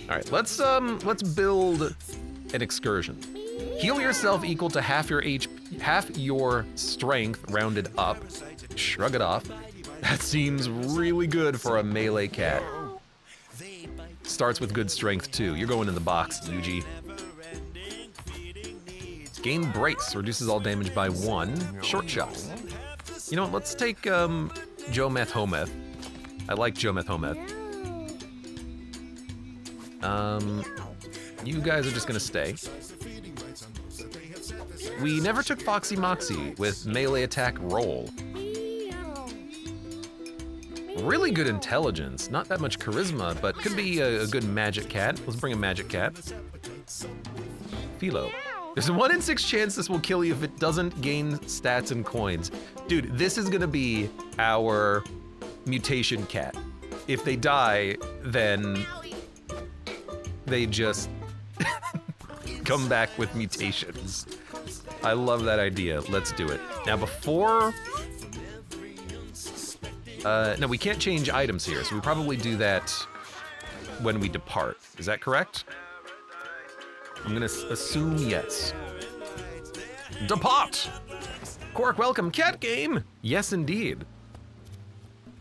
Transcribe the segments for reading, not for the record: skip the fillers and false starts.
All right, let's build an excursion. Heal yourself equal to half your strength rounded up. Shrug it off. That seems really good for a melee cat. Starts with good strength too. You're going in the box, Yuji. Gain brace, reduces all damage by 1. Short shot. You know what, let's take Jometh Hometh. I like Jometh Hometh. You guys are just gonna stay. We never took Foxy Moxie with melee attack roll. Really good intelligence, not that much charisma, but could be a good magic cat. Let's bring a magic cat. Philo. There's a 1 in 6 chance this will kill you if it doesn't gain stats and coins. Dude, this is gonna be our mutation cat. If they die, then they just come back with mutations. I love that idea. Let's do it. Now before... no, we can't change items here, so we probably do that when we depart. Is that correct? I'm gonna assume yes. Depart! Quark, welcome, cat game! Yes, indeed.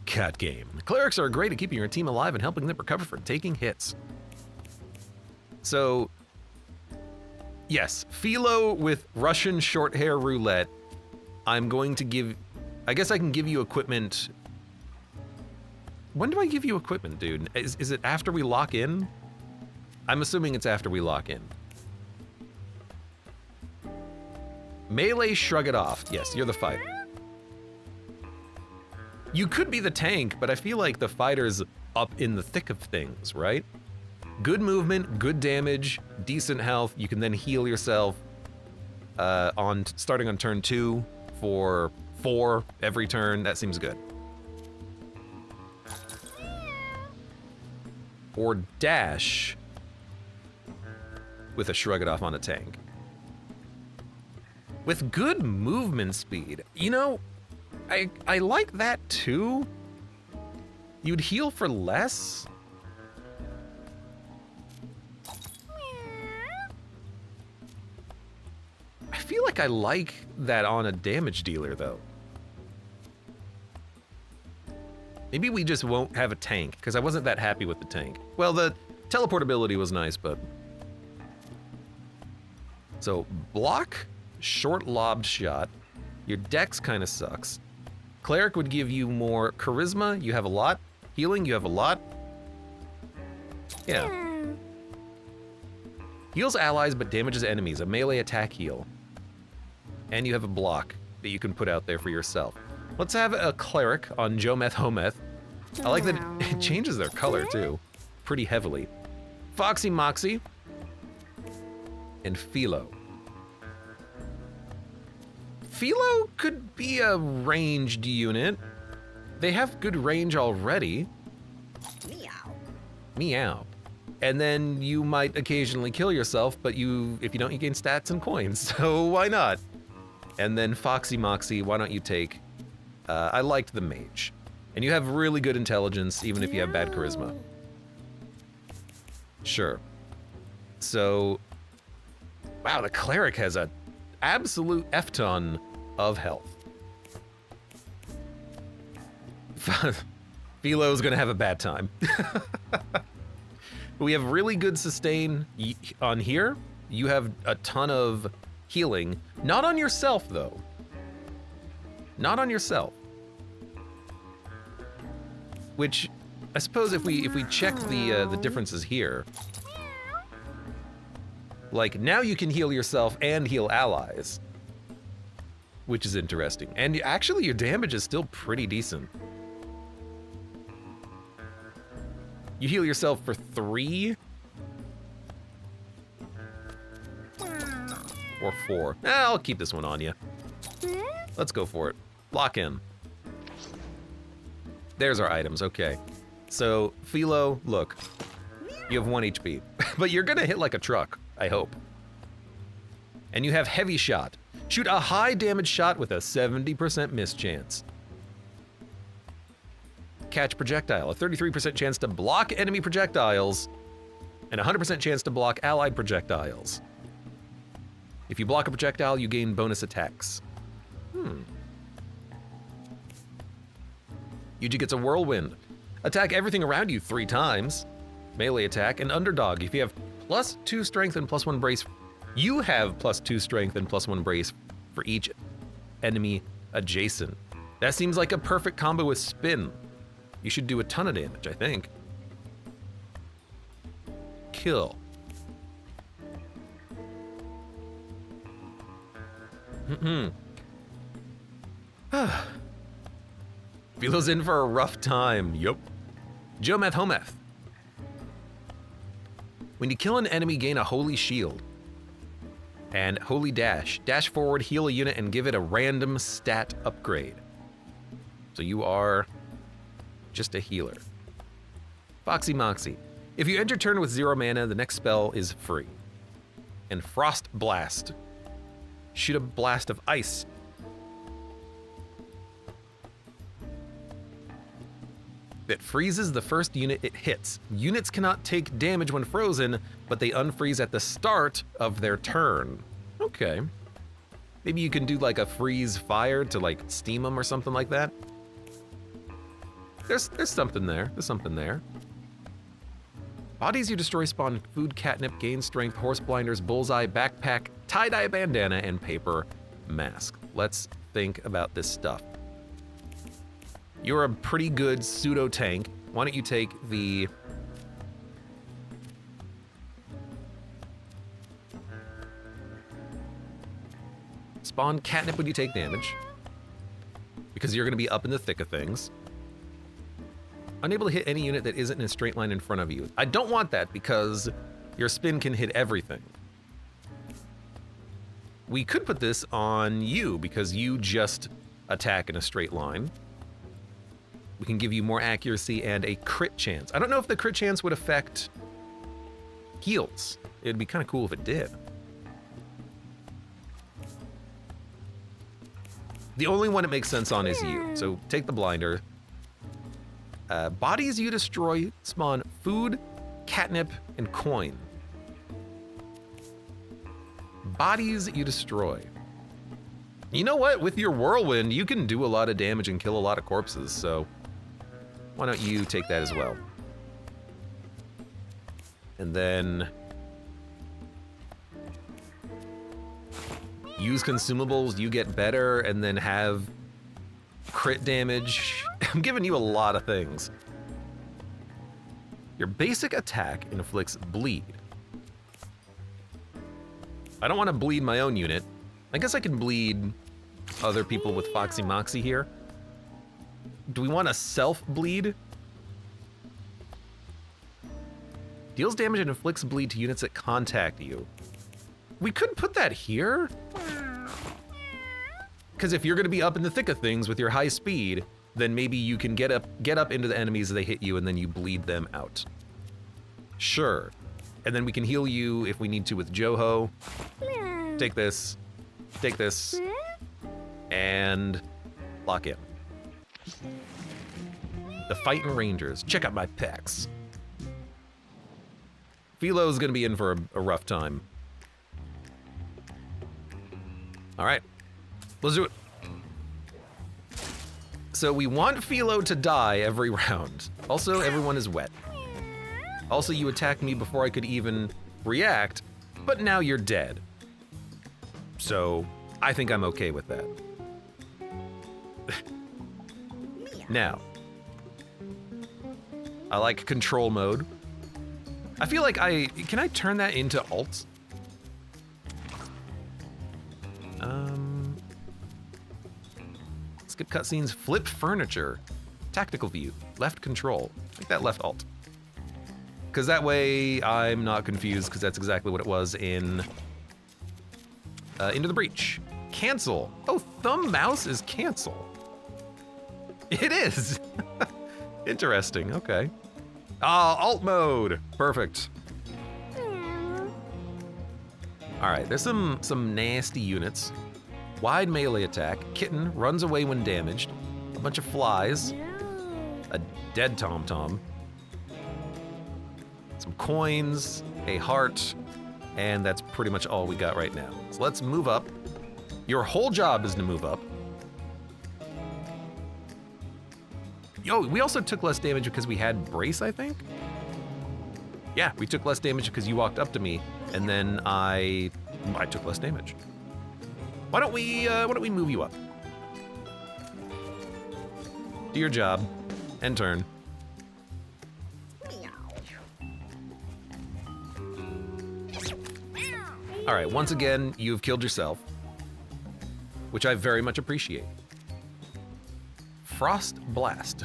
Cat game. Clerics are great at keeping your team alive and helping them recover from taking hits. So, yes, Philo with Russian short hair roulette. I'm going to give, I guess I can give you equipment. When do I give you equipment, dude? Is it after we lock in? I'm assuming it's after we lock in. Melee, shrug it off. Yes, you're the fighter. You could be the tank, but I feel like the fighter's up in the thick of things, right? Good movement, good damage, decent health. You can then heal yourself starting on turn 2 for 4 every turn. That seems good. Or dash with a shrug it off on a tank. With good movement speed. You know, I like that too. You'd heal for less. I feel like I like that on a damage dealer though. Maybe we just won't have a tank, because I wasn't that happy with the tank. Well, the teleportability was nice, but... So, block, short lobbed shot. Your dex kind of sucks. Cleric would give you more charisma, you have a lot. Healing, you have a lot. Yeah. Heals allies, but damages enemies, a melee attack heal. And you have a block that you can put out there for yourself. Let's have a cleric on Jometh Hometh. I like that it changes their color too, pretty heavily. Foxy Moxie and Philo. Philo could be a ranged unit. They have good range already. Meow. Meow. And then you might occasionally kill yourself, but if you don't, you gain stats and coins, so why not? And then Foxy Moxie, why don't you take... I liked the mage. And you have really good intelligence, even if you have bad charisma. Sure. So, wow, the cleric has an absolute F-ton of health. Philo's gonna have a bad time. We have really good sustain on here. You have a ton of healing. Not on yourself, though. Not on yourself. Which, I suppose if we check the differences here, like now you can heal yourself and heal allies, which is interesting. And actually your damage is still pretty decent. You heal yourself for 3 or 4. I'll keep this one on you. Let's go for it. Lock in. There's our items, okay. So, Philo, look, you have 1 HP, but you're gonna hit like a truck, I hope. And you have heavy shot. Shoot a high damage shot with a 70% miss chance. Catch projectile, a 33% chance to block enemy projectiles and 100% chance to block allied projectiles. If you block a projectile, you gain bonus attacks. Yuji gets a whirlwind. Attack everything around you 3 times. Melee attack and underdog. If you have +2 strength and +1 brace, you have +2 strength and +1 brace for each enemy adjacent. That seems like a perfect combo with spin. You should do a ton of damage, I think. Kill. Philo's in for a rough time. Yup. Jometh Hometh. When you kill an enemy, gain a holy shield. And holy dash. Dash forward, heal a unit, and give it a random stat upgrade. So you are just a healer. Foxy Moxie. If you enter turn with 0 mana, the next spell is free. And Frost Blast. Shoot a blast of ice. That freezes the first unit it hits. Units cannot take damage when frozen, but they unfreeze at the start of their turn. Okay. Maybe you can do like a freeze fire to like steam them or something like that. There's something there. There's something there. Bodies you destroy spawn food, catnip, gain strength, horse blinders, bullseye, backpack, tie-dye bandana, and paper mask. Let's think about this stuff. You're a pretty good pseudo tank. Why don't you take the spawn catnip when you take damage, because you're going to be up in the thick of things. Unable to hit any unit that isn't in a straight line in front of you. I don't want that because your spin can hit everything. We could put this on you because you just attack in a straight line. We can give you more accuracy and a crit chance. I don't know if the crit chance would affect heals. It'd be kind of cool if it did. The only one it makes sense on is you, so take the blinder. Bodies you destroy spawn food, catnip, and coin. Bodies you destroy. You know what? With your whirlwind, you can do a lot of damage and kill a lot of corpses, so why don't you take that as well? And then use consumables, you get better, and then have crit damage. I'm giving you a lot of things. Your basic attack inflicts bleed. I don't want to bleed my own unit. I guess I can bleed other people with Foxy Moxie here. Do we want to self-bleed? Deals damage and inflicts bleed to units that contact you. We could put that here. Because if you're going to be up in the thick of things with your high speed, then maybe you can get up into the enemies as they hit you, and then you bleed them out. Sure. And then we can heal you if we need to with Joho. Take this, and lock in. The Fightin' Rangers. Check out my pecs. Philo's gonna be in for a rough time. All right, let's do it. So we want Philo to die every round. Also, everyone is wet. Also, you attacked me before I could even react, but now you're dead. So I think I'm okay with that. Now, I like control mode. I feel like can I turn that into alt? Skip cutscenes, flip furniture, tactical view, left control. Like that left alt. Because that way I'm not confused, because that's exactly what it was in Into the Breach. Cancel. Oh, thumb mouse is cancel. It is. Interesting, okay. Alt mode, perfect. All right, there's some nasty units. Wide melee attack, kitten, runs away when damaged, a bunch of flies, a dead tom-tom, some coins, a heart, and that's pretty much all we got right now. So let's move up. Your whole job is to move up. Yo, we also took less damage because we had brace, I think? Yeah, we took less damage because you walked up to me, and then I took less damage. Why don't we move you up? Do your job. End turn. All right, once again, you've killed yourself, which I very much appreciate. Frost Blast.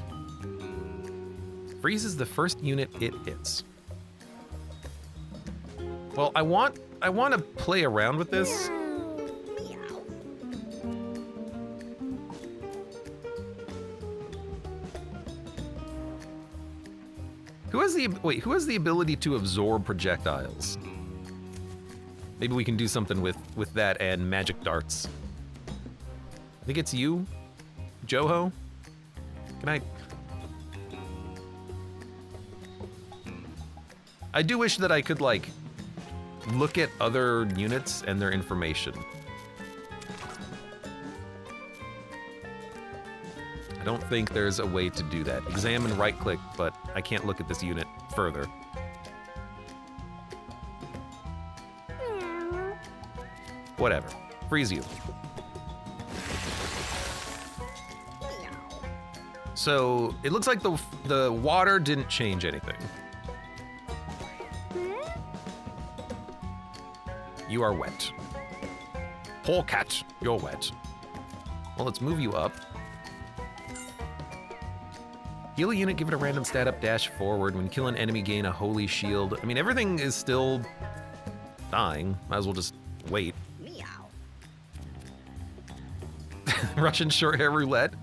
Freezes the first unit it hits. Well, I want to play around with this. Who has the ability to absorb projectiles? Maybe we can do something with that and magic darts. I think it's you, Joho. Can I do wish that I could, like, look at other units and their information. I don't think there's a way to do that. Examine right-click, but I can't look at this unit further. Whatever. Freeze you. So, it looks like the water didn't change anything. You are wet. Polecat, you're wet. Well, let's move you up. Heal a unit, give it a random stat up, dash forward. When you kill an enemy, gain a holy shield. I mean, everything is still dying. Might as well just wait. Russian short hair roulette.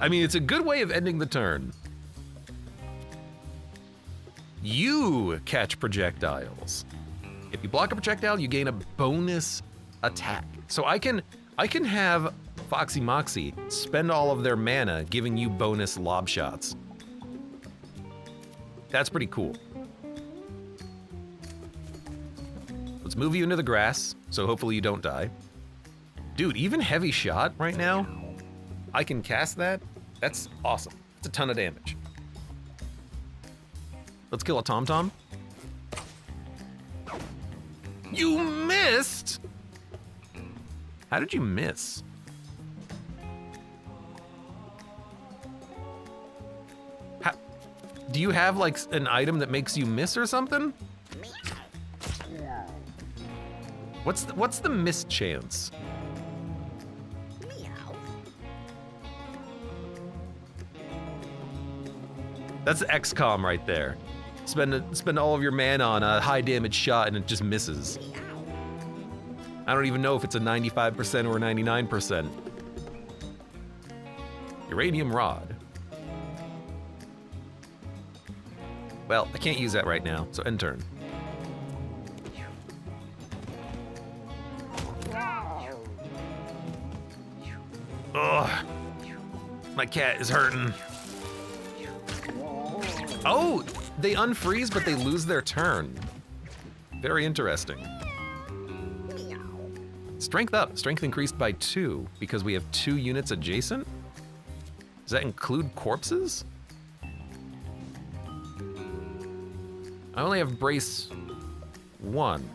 I mean, it's a good way of ending the turn. You catch projectiles. If you block a projectile, you gain a bonus attack. So I can have Foxy Moxie spend all of their mana giving you bonus lob shots. That's pretty cool. Let's move you into the grass, so hopefully you don't die. Dude, even heavy shot right now, I can cast that. That's awesome. It's a ton of damage. Let's kill a TomTom. You missed? How did you miss? Do you have like an item that makes you miss or something? What's the miss chance? That's XCOM right there. Spend all of your mana on a high damage shot and it just misses. I don't even know if it's a 95% or a 99%. Uranium rod. Well, I can't use that right now, so end turn. Ugh. My cat is hurting. Oh, they unfreeze, but they lose their turn. Very interesting. Strength up. Strength increased by 2 because we have 2 units adjacent? Does that include corpses? I only have brace 1.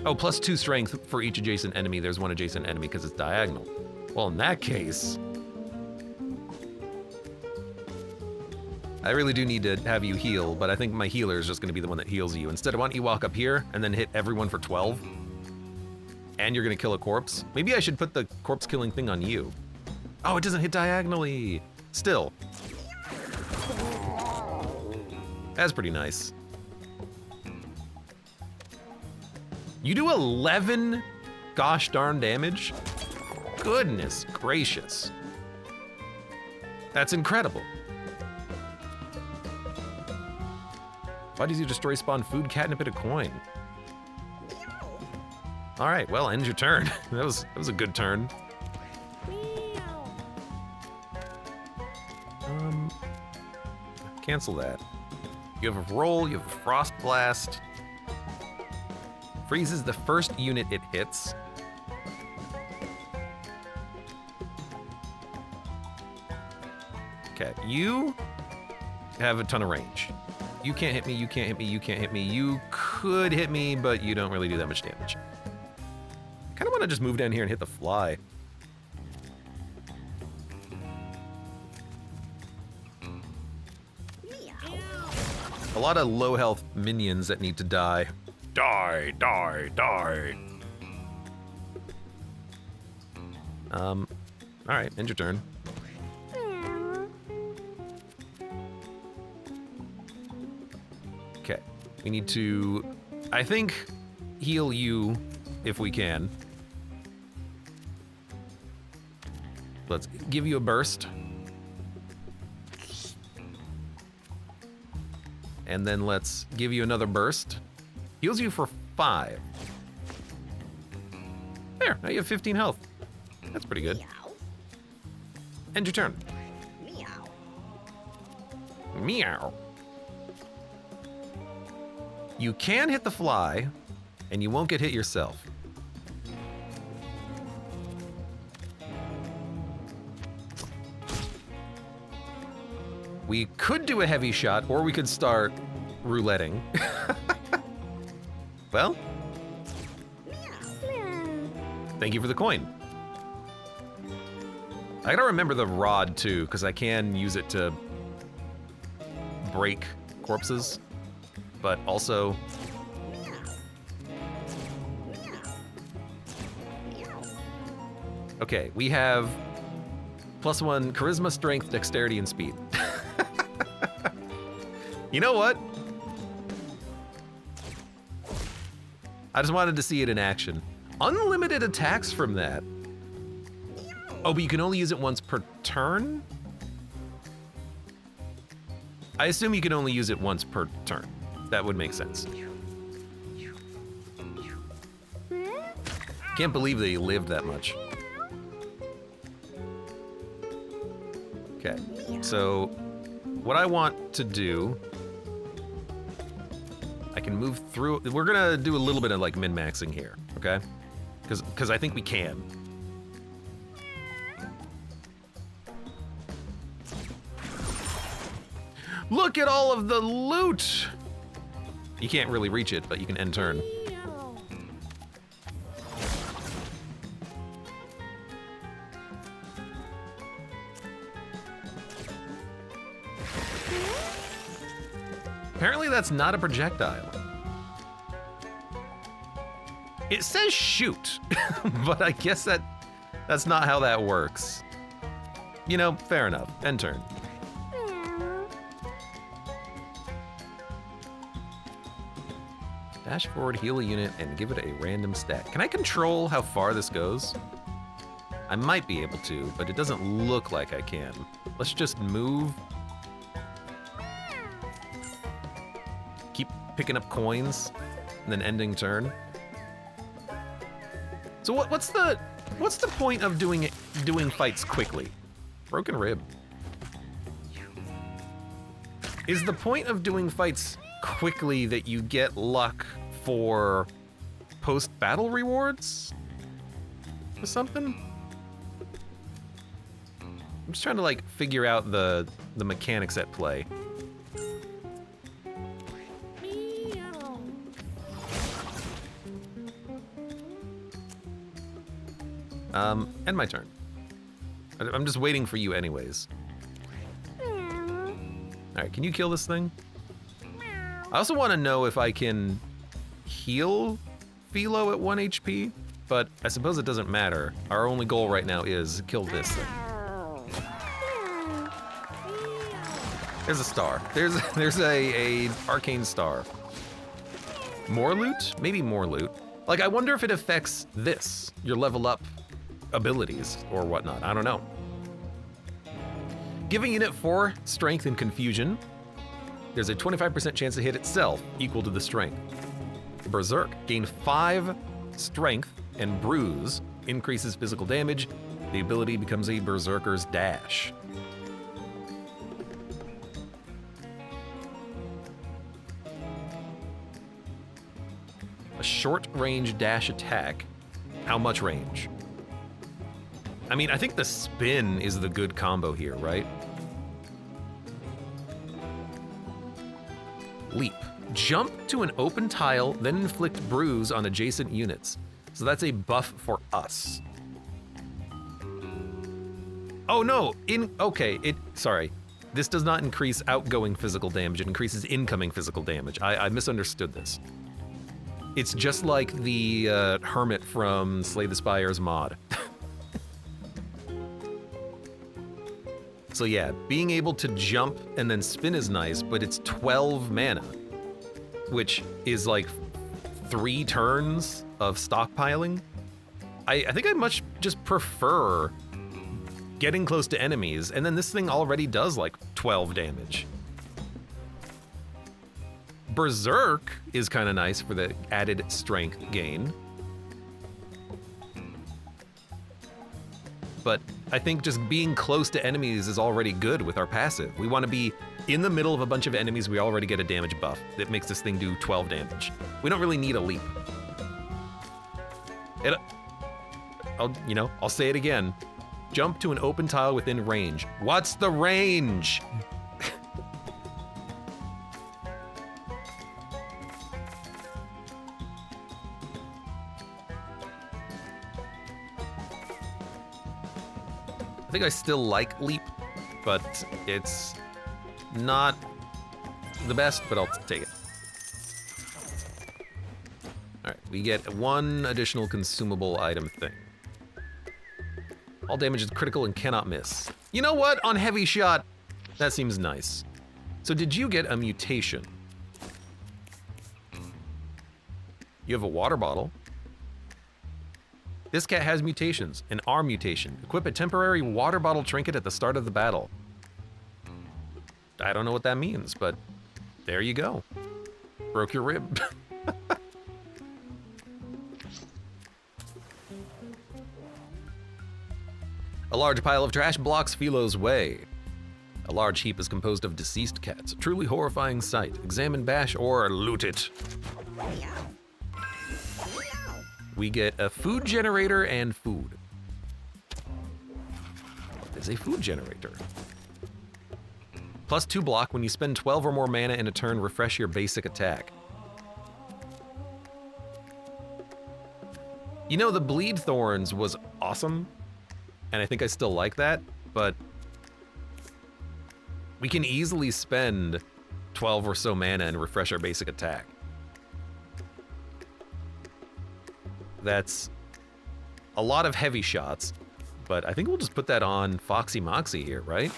Oh, plus 2 strength for each adjacent enemy. There's 1 adjacent enemy because it's diagonal. Well, in that case, I really do need to have you heal, but I think my healer is just going to be the one that heals you. Instead, why don't you walk up here and then hit everyone for 12? And you're going to kill a corpse? Maybe I should put the corpse killing thing on you. Oh, it doesn't hit diagonally. Still. That's pretty nice. You do 11 gosh darn damage? Goodness gracious. That's incredible. Why did you destroy spawn food, catnip, and a coin? All right, well, end your turn. that was a good turn. Cancel that. You have a roll, you have a frost blast. Freezes the first unit it hits. Okay, you have a ton of range. You can't hit me, you can't hit me, you can't hit me. You could hit me, but you don't really do that much damage. I kind of want to just move down here and hit the fly. A lot of low health minions that need to die. Die, die, die. All right, end your turn. Okay, we need to, I think, heal you if we can. Let's give you a burst. And then let's give you another burst. Heals you for 5. There, now you have 15 health. That's pretty good. End your turn. Meow. Meow. You can hit the fly, and you won't get hit yourself. We could do a heavy shot, or we could start rouletting. Well, thank you for the coin. I gotta remember the rod too, because I can use it to break corpses, but also okay, we have +1 charisma, strength, dexterity, and speed. You know what? I just wanted to see it in action. Unlimited attacks from that. Oh, but you can only use it once per turn? I assume you can only use it once per turn. That would make sense. Can't believe that he lived that much. Okay, so what I want to do, I can move through. We're gonna do a little bit of like min-maxing here, okay? Because I think we can. Look at all of the loot! You can't really reach it, but you can end turn. Apparently that's not a projectile. It says shoot, but I guess that's not how that works. You know, fair enough. End turn. Dash forward, heal a unit, and give it a random stat. Can I control how far this goes? I might be able to, but it doesn't look like I can. Let's just move. Keep picking up coins, and then ending turn. So what's the point of doing fights quickly? Broken rib. Is the point of doing fights quickly that you get luck for post-battle rewards or something? I'm just trying to like figure out the mechanics at play. End my turn. I'm just waiting for you anyways. Alright, can you kill this thing? I also want to know if I can heal Philo at 1 HP, but I suppose it doesn't matter. Our only goal right now is kill this thing. There's a star. There's a arcane star. More loot? Maybe more loot. Like, I wonder if it affects this, your level up abilities or whatnot. I don't know. Giving unit 4 strength and confusion. There's a 25% chance to hit itself, equal to the strength. Berserk, gain 5 strength and bruise, increases physical damage. The ability becomes a berserker's dash. A short range dash attack. How much range? I mean, I think the spin is the good combo here, right? Leap. Jump to an open tile, then inflict bruise on adjacent units. So that's a buff for us. Oh no, sorry. This does not increase outgoing physical damage, it increases incoming physical damage. I misunderstood this. It's just like the Hermit from Slay the Spires mod. So yeah, being able to jump and then spin is nice, but it's 12 mana, which is like 3 turns of stockpiling. I think I much just prefer getting close to enemies, and then this thing already does like 12 damage. Berserk is kind of nice for the added strength gain. But I think just being close to enemies is already good with our passive. We want to be in the middle of a bunch of enemies, we already get a damage buff that makes this thing do 12 damage. We don't really need a leap. I'll say it again. Jump to an open tile within range. What's the range? I think I still like leap, but it's not the best, but I'll take it. All right, we get 1 additional consumable item thing. All damage is critical and cannot miss. You know what? On heavy shot, that seems nice. So did you get a mutation? You have a water bottle. This cat has mutations. An arm mutation. Equip a temporary water bottle trinket at the start of the battle. I don't know what that means, but there you go. Broke your rib. A large pile of trash blocks Philo's way. A large heap is composed of deceased cats. A truly horrifying sight. Examine, bash, or loot it. We get a food generator and food. What is a food generator? +2 block when you spend 12 or more mana in a turn, refresh your basic attack. You know, the Bleed Thorns was awesome, and I think I still like that, but we can easily spend 12 or so mana and refresh our basic attack. That's a lot of heavy shots, but I think we'll just put that on Foxy Moxie here, right?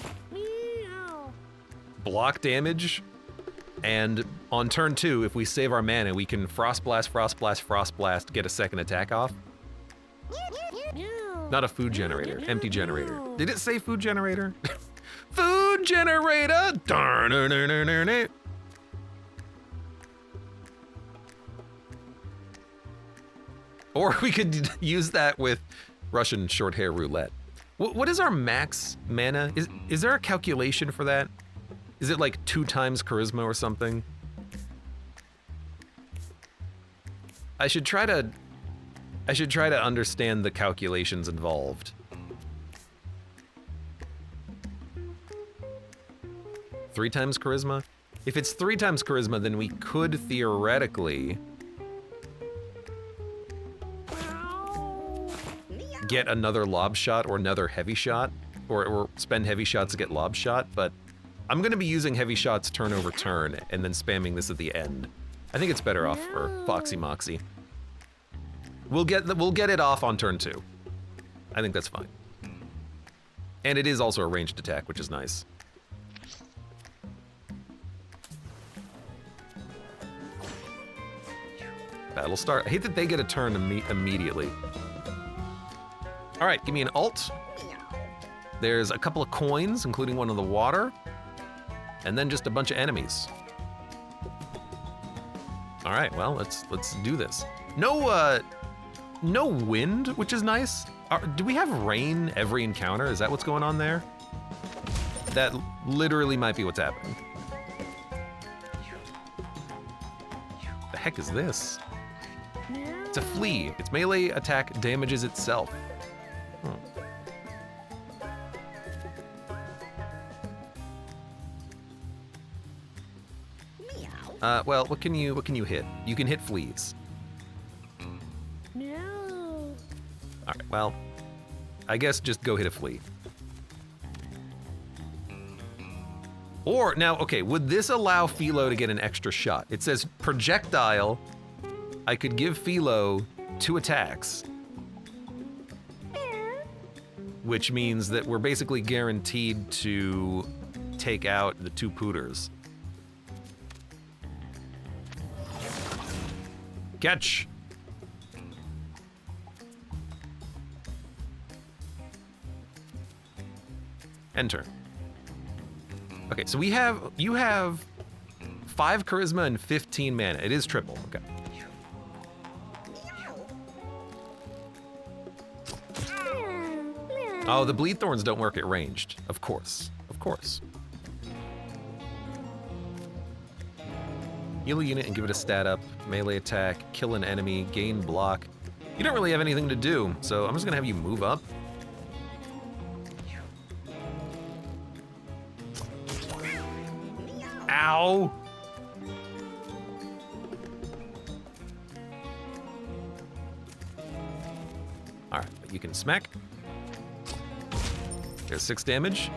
Block damage, and on turn 2, if we save our mana, we can Frost Blast, Frost Blast, Frost Blast, get a second attack off. Not a food generator, empty generator. Did it say food generator? Food generator! Darn. Or we could use that with Russian short hair roulette. What is our max mana? Is there a calculation for that? Is it like 2 times charisma or something? I should try to understand the calculations involved. 3 times charisma? If it's 3 times charisma, then we could theoretically get another lob shot or another heavy shot, or spend heavy shots to get lob shot, but I'm gonna be using heavy shots turn over turn and then spamming this at the end. I think it's better off for Foxy Moxie. We'll get it off on turn 2. I think that's fine. And it is also a ranged attack, which is nice. Battle start. I hate that they get a turn immediately. All right, give me an alt. There's a couple of coins, including one of the water, and then just a bunch of enemies. All right, well, let's do this. No wind, which is nice. Do we have rain every encounter? Is that what's going on there? That literally might be what's happening. The heck is this? It's a flea. Its melee attack damages itself. Well, what can you hit? You can hit fleas. No. All right, well, I guess just go hit a flea. Or, now, okay, would this allow Philo to get an extra shot? It says projectile. I could give Philo 2 attacks. Which means that we're basically guaranteed to take out the 2 pooters. Catch! Enter. Okay, so you have 5 charisma and 15 mana. It is triple, okay. Oh, the bleed thorns don't work at ranged. Of course, of course. Heal a unit and give it a stat up, melee attack, kill an enemy, gain block. You don't really have anything to do, so I'm just gonna have you move up. Ow! All right, you can smack. There's 6 damage.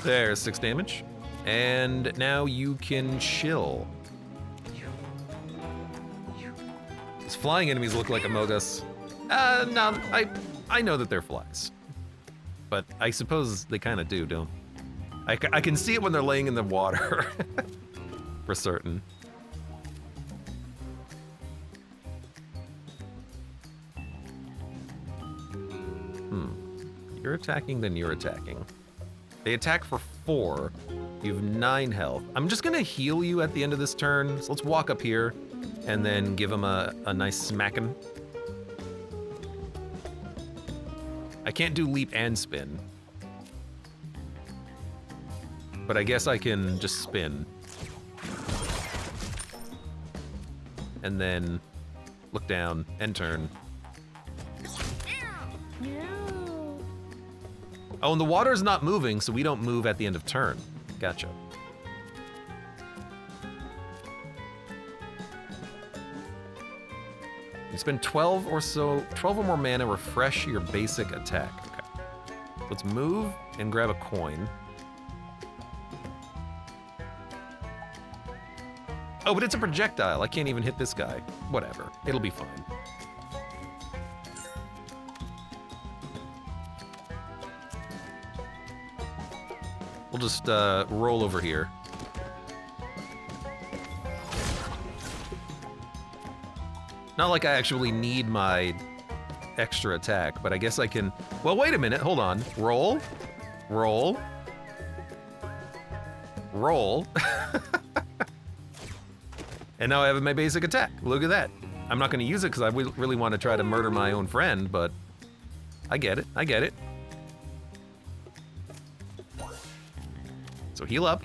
There's 6 damage. And now you can chill. These flying enemies look like Amogus. No, I know that they're flies. But I suppose they kind of do, don't I can see it when they're laying in the water. For certain. You're attacking, then you're attacking. They attack for 4. You have 9 health. I'm just gonna heal you at the end of this turn. So let's walk up here and then give him a nice smacking. I can't do leap and spin. But I guess I can just spin. And then look down and turn. Oh, and the water's not moving, so we don't move at the end of turn. Gotcha. You spend 12 or more mana, refresh your basic attack. Okay. Let's move and grab a coin. Oh, but it's a projectile. I can't even hit this guy. Whatever. It'll be fine. We'll just roll over here. Not like I actually need my extra attack, but I guess I can... Well, wait a minute. Hold on. Roll. Roll. Roll. And now I have my basic attack. Look at that. I'm not going to use it because I really want to try to murder my own friend, but I get it. I get it. So heal up.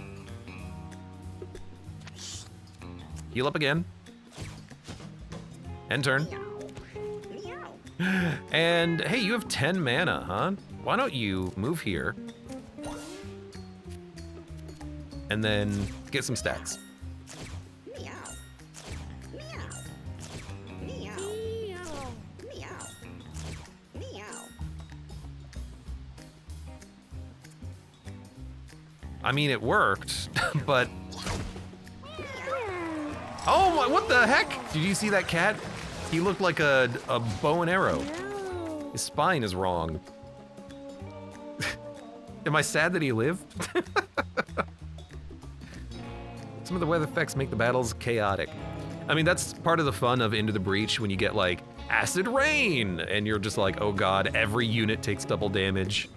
Heal up again. End turn. And hey, you have 10 mana, huh? Why don't you move here? And then get some stacks. I mean, it worked, but... Oh, my, what the heck? Did you see that cat? He looked like a bow and arrow. His spine is wrong. Am I sad that he lived? Some of the weather effects make the battles chaotic. I mean, that's part of the fun of Into the Breach when you get, like, acid rain, and you're just like, oh god, every unit takes double damage.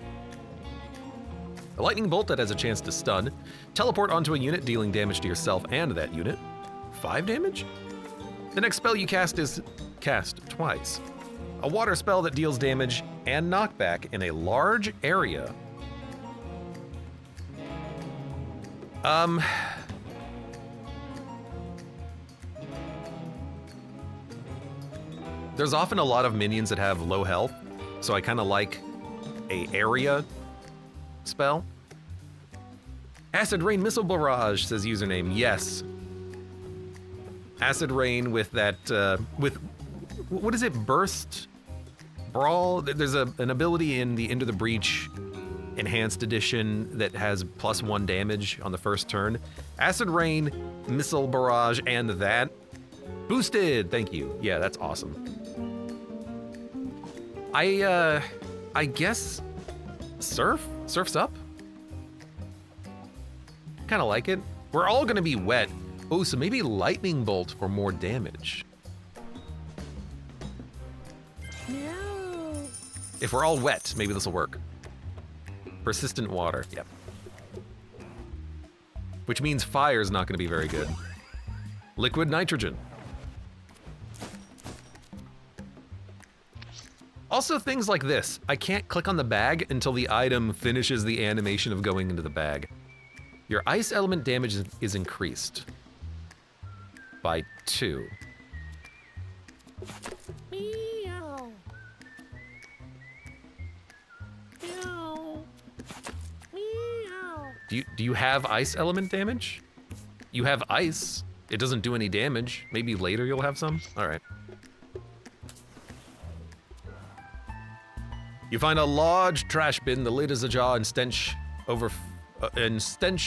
A lightning bolt that has a chance to stun. Teleport onto a unit, dealing damage to yourself and that unit. 5 damage? The next spell you cast is cast twice. A water spell that deals damage and knockback in a large area. There's often a lot of minions that have low health, so I kind of like a area spell. Acid Rain Missile Barrage, says username. Yes. Acid Rain with that, with, what is it, Burst? Brawl? There's an ability in the Into the Breach Enhanced Edition that has +1 damage on the first turn. Acid Rain, Missile Barrage, and that. Boosted! Thank you. Yeah, that's awesome. I guess Surf? Surf's up? Kinda like it. We're all gonna be wet. Oh, so maybe Lightning Bolt for more damage. No. If we're all wet, maybe this'll work. Persistent water, yep. Which means fire's not gonna be very good. Liquid nitrogen. Also things like this. I can't click on the bag until the item finishes the animation of going into the bag. Your ice element damage is increased by 2. Meow. Meow. Meow. Do you have ice element damage? You have ice. It doesn't do any damage. Maybe later you'll have some? All right. You find a large trash bin. The lid is ajar and stench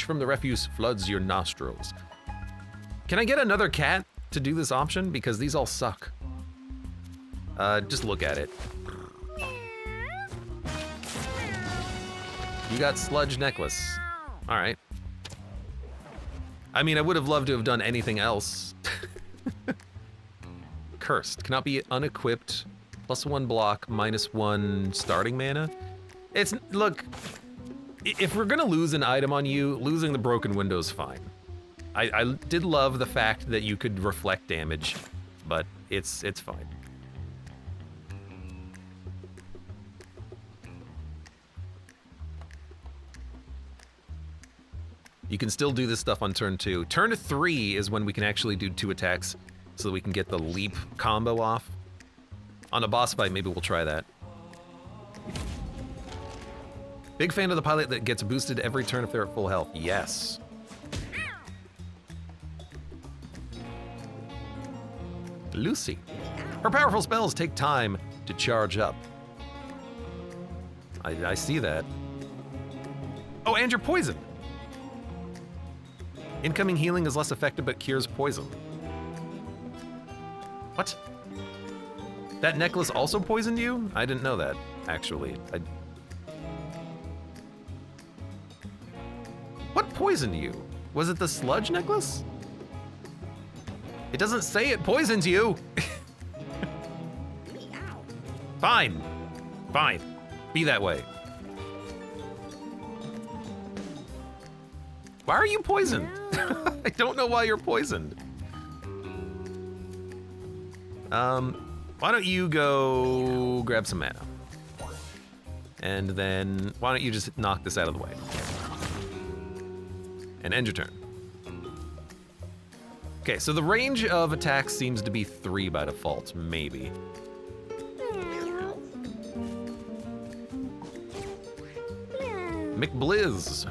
from the refuse floods your nostrils. Can I get another cat to do this option? Because these all suck. Just look at it. You got sludge necklace. All right. I mean, I would have loved to have done anything else. Cursed, cannot be unequipped. +1 block, -1 starting mana. It's, look, if we're gonna lose an item on you, losing the broken window's fine. I did love the fact that you could reflect damage, but it's fine. You can still do this stuff on turn 2. Turn 3 is when we can actually do 2 attacks so that we can get the leap combo off. On a boss fight, maybe we'll try that. Big fan of the pilot that gets boosted every turn if they're at full health. Yes. Lucy. Her powerful spells take time to charge up. I see that. Oh, and you're poisoned. Incoming healing is less effective but cures poison. What? That necklace also poisoned you? I didn't know that, actually. What poisoned you? Was it the sludge necklace? It doesn't say it poisons you. Fine. Fine. Be that way. Why are you poisoned? No. I don't know why you're poisoned. Why don't you go grab some mana? And then why don't you just knock this out of the way? And end your turn. Okay, so the range of attacks seems to be 3 by default, maybe. McBlizz,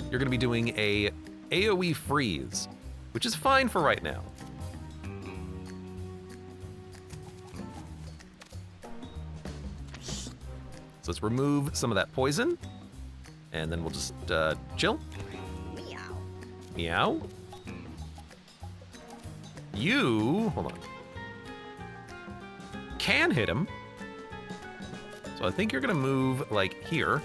you're gonna be doing a AoE freeze, which is fine for right now. So let's remove some of that poison, and then we'll just chill. Meow. Meow. You, hold on, can hit him. So I think you're gonna move like here.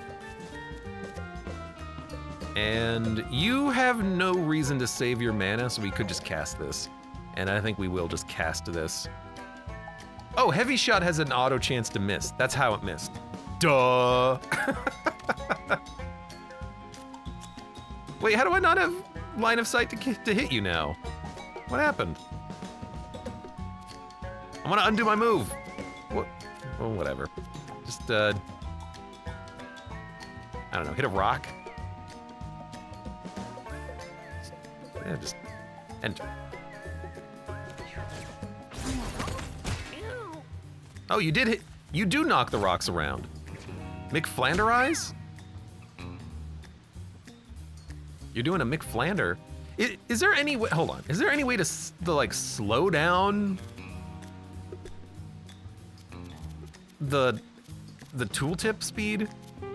And you have no reason to save your mana, so we could just cast this. And I think we will just cast this. Oh, Heavy Shot has an auto chance to miss. That's how it missed. Duh. Wait, how do I not have line of sight to hit you now? What happened? I want to undo my move. What? Oh, whatever. Just, I don't know, hit a rock? Yeah, just enter. Oh, you did hit. You do knock the rocks around. McFlanderize? You're doing a McFlander. Is there any way, hold on. Is there any way to like slow down the tooltip speed?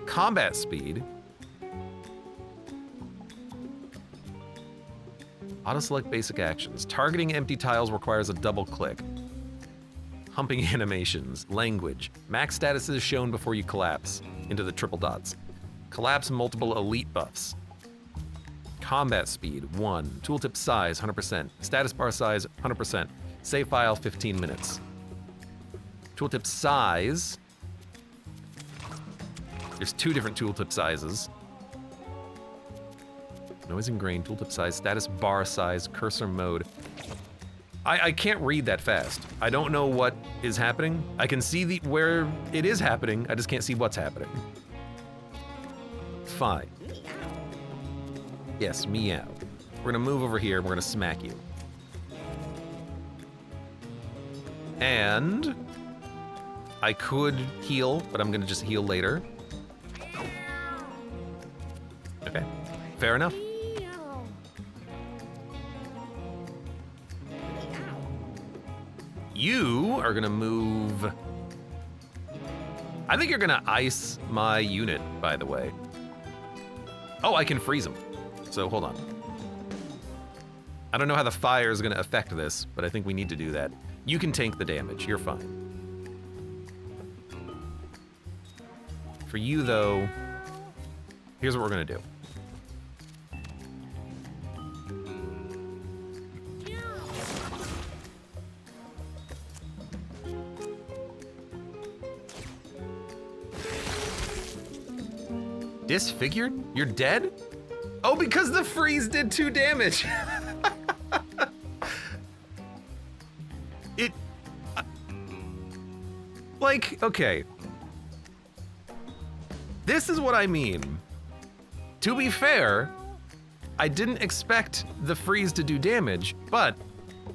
Combat speed? Auto select basic actions. Targeting empty tiles requires a double click. Humping animations. Language. Max statuses shown before you collapse into the triple dots. Collapse multiple elite buffs. Combat speed, 1. Tooltip size, 100%. Status bar size, 100%. Save file, 15 minutes. Tooltip size. There's 2 different tooltip sizes. Noise and grain, tooltip size, status bar size, cursor mode. I can't read that fast. I don't know what is happening. I can see where it is happening, I just can't see what's happening. Fine. Yes, meow. We're gonna move over here and we're gonna smack you. And I could heal, but I'm gonna just heal later. Okay, fair enough. You are gonna move. I think you're gonna ice my unit, by the way. Oh, I can freeze him. So hold on. I don't know how the fire is gonna affect this, but I think we need to do that. You can tank the damage, you're fine. For you though, here's what we're gonna do. Disfigured? You're dead? Oh, because the freeze did 2 damage. Like, okay. This is what I mean. To be fair, I didn't expect the freeze to do damage, but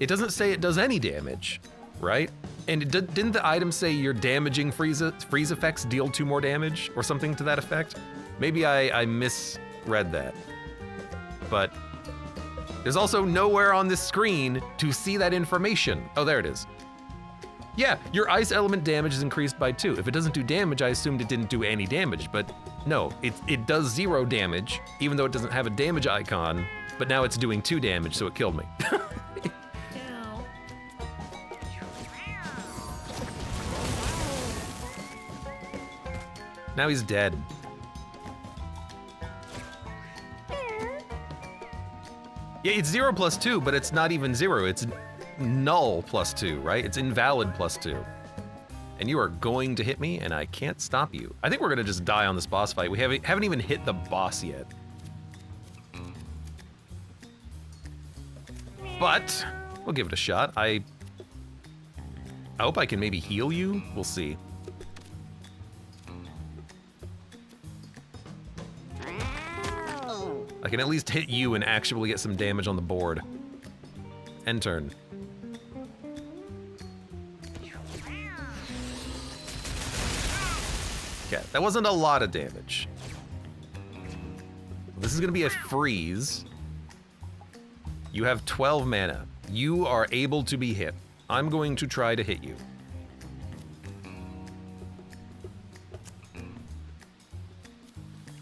it doesn't say it does any damage, right? And didn't the item say your damaging freeze effects deal 2 more damage or something to that effect? Maybe I misread that. But there's also nowhere on this screen to see that information. Oh, there it is. Yeah, your ice element damage is increased by 2. If it doesn't do damage, I assumed it didn't do any damage, but no, it does 0 damage, even though it doesn't have a damage icon, but now it's doing 2 damage, so it killed me. Now he's dead. Yeah, it's 0 plus 2, but it's not even 0. It's null plus 2, right? It's invalid plus 2. And you are going to hit me, and I can't stop you. I think we're gonna just die on this boss fight. We haven't even hit the boss yet. But we'll give it a shot. I hope I can maybe heal you. We'll see. I can at least hit you and actually get some damage on the board. End turn. Okay, that wasn't a lot of damage. This is gonna be a freeze. You have 12 mana. You are able to be hit. I'm going to try to hit you.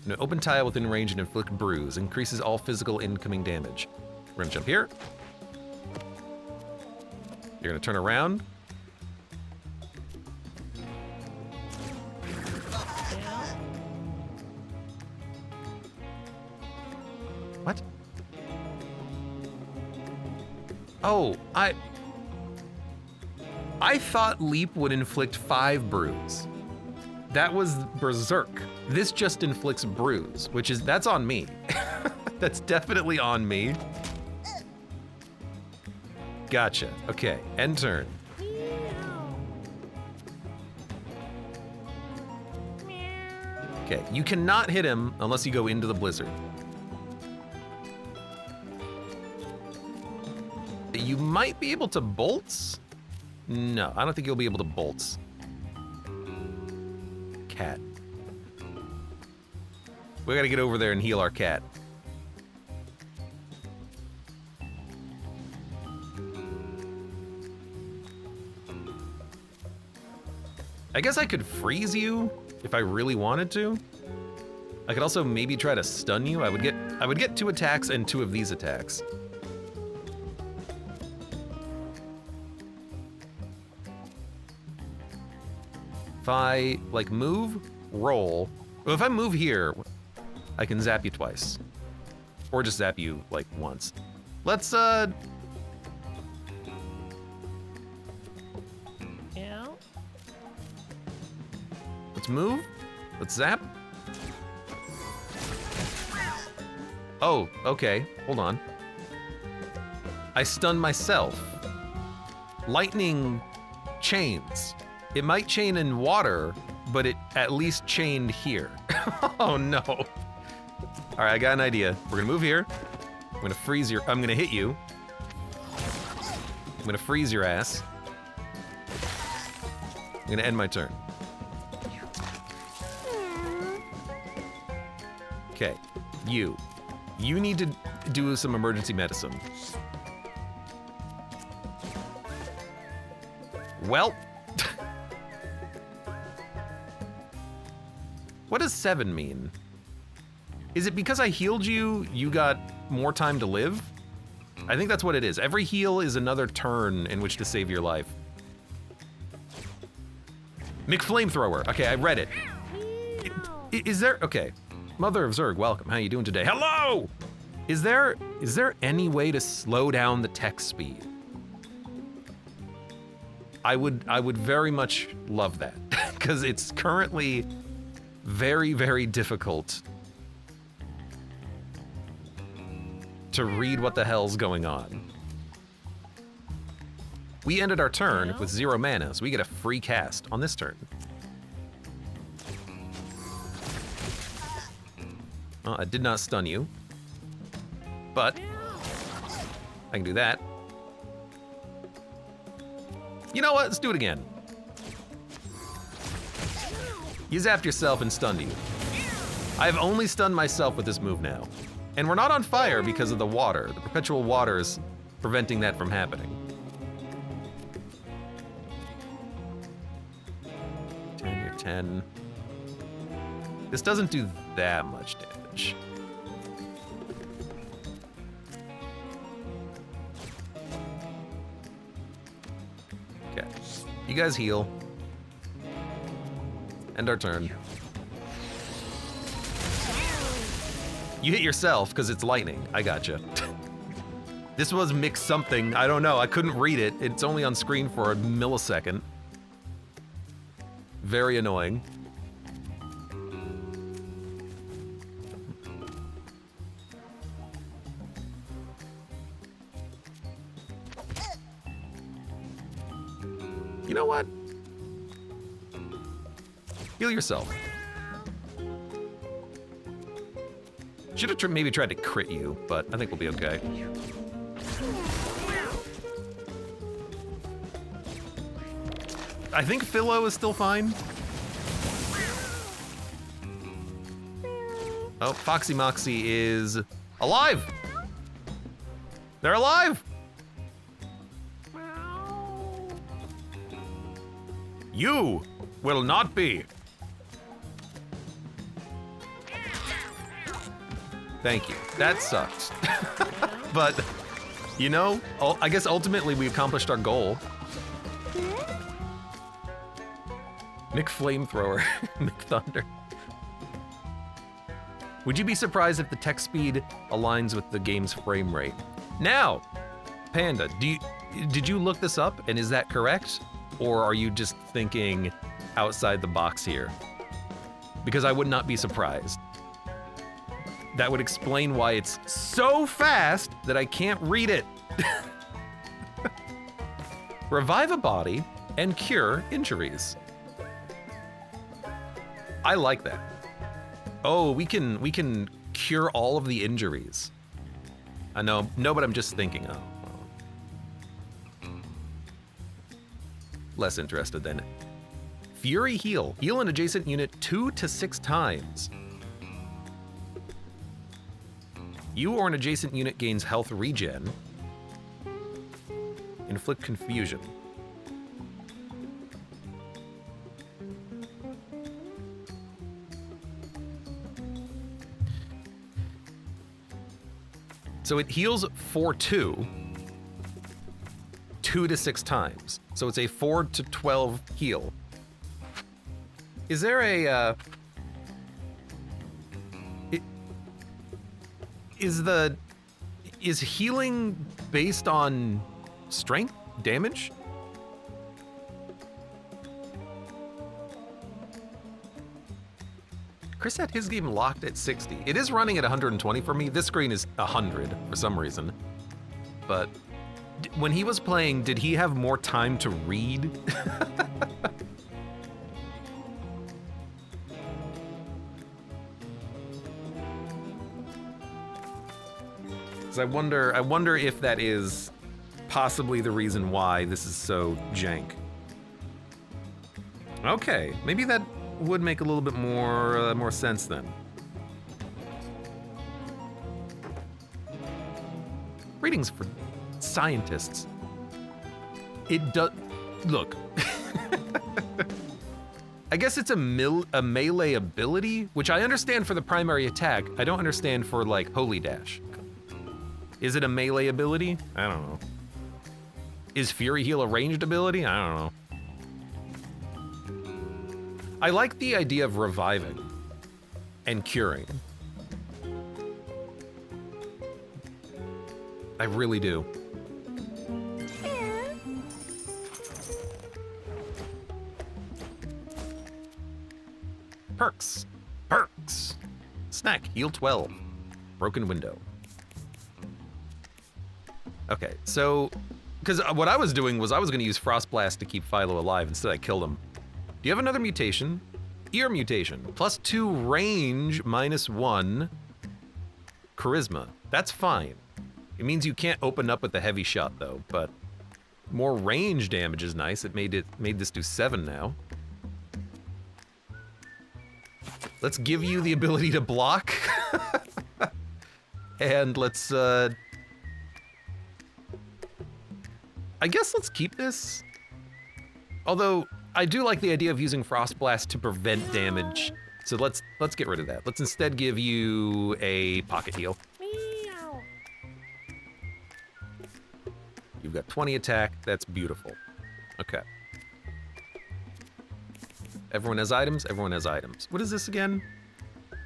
An open tile within range and inflict bruise. Increases all physical incoming damage. We're gonna jump here. You're gonna turn around. What? Oh, I thought Leap would inflict 5 bruise. That was Berserk. This just inflicts bruise, that's on me. That's definitely on me. Gotcha, okay, end turn. Okay, you cannot hit him unless you go into the blizzard. You might be able to bolts? No, I don't think you'll be able to bolts. cat. We gotta get over there and heal our cat. I guess I could freeze you if I really wanted to. I could also maybe try to stun you. I would get 2 attacks and 2 of these attacks. If I like move, roll. Well, if I move here, I can zap you twice. Or just zap you like once. Let's Let's move. Let's zap. Oh, okay. Hold on. I stunned myself. Lightning chains. It might chain in water, but it at least chained here. Oh no. All right, I got an idea. We're gonna move here. I'm gonna freeze your, I'm gonna hit you. I'm gonna freeze your ass. I'm gonna end my turn. Okay, you need to do some emergency medicine. Well, what does 7 mean? Is it because I healed you, you got more time to live? I think that's what it is. Every heal is another turn in which to save your life. McFlamethrower. Okay, I read it. Is there, okay. Mother of Zerg, welcome. How you doing today? Hello! Is there any way to slow down the text speed? I would very much love that, because it's currently very, very difficult to read what the hell's going on. We ended our turn with 0 mana, so we get a free cast on this turn. I did not stun you, but I can do that. You know what? Let's do it again. You zapped yourself and stunned you. I've only stunned myself with this move now. And we're not on fire because of the water. The perpetual water is preventing that from happening. 10, you're 10. This doesn't do that much damage. Okay, you guys heal. End our turn. You hit yourself because it's lightning. I gotcha. This was mix something. I don't know. I couldn't read it. It's only on screen for a millisecond. Very annoying. You know what? Heal yourself. Should have maybe tried to crit you, but I think we'll be okay. I think Philo is still fine. Oh, Foxy Moxie is alive! They're alive! You will not be. Thank you. That sucks. But, you know, I guess ultimately we accomplished our goal. McFlamethrower. McThunder. Would you be surprised if the text speed aligns with the game's frame rate? Now, Panda, did you look this up and is that correct? Or are you just thinking outside the box here? Because I would not be surprised. That would explain why it's so fast that I can't read it. Revive a body and cure injuries. I like that. Oh, we can cure all of the injuries. I know, no, but I'm just thinking, oh. Less interested then. Fury heal. Heal an adjacent unit 2 to 6 times. You or an adjacent unit gains health regen. Inflict confusion. So it heals for 2 to 6 times. So it's a 4 to 12 heal. Is there a, is healing based on strength, damage? Chris had his game locked at 60. It is running at 120 for me. This screen is 100 for some reason. But when he was playing, did he have more time to read? I wonder if that is possibly the reason why this is so jank. Okay, maybe that would make a little bit more sense then. Readings for scientists. It does look. I guess it's a melee ability, which I understand for the primary attack. I don't understand for like Holy Dash. Is it a melee ability? I don't know. Is Fury Heal a ranged ability? I don't know. I like the idea of reviving and curing. I really do. Perks. Perks. Snack, heal 12. Broken window. Okay, so, because what I was doing was I was going to use Frost Blast to keep Philo alive. Instead, I killed him. Do you have another mutation? Ear mutation. +2 range, -1 charisma. That's fine. It means you can't open up with the heavy shot, though, but more range damage is nice. It made this do 7 now. Let's give you the ability to block. And let's, I guess let's keep this. Although, I do like the idea of using Frost Blast to prevent damage. So let's get rid of that. Let's instead give you a pocket heal. Meow. You've got 20 attack, that's beautiful. Okay. Everyone has items, everyone has items. What is this again?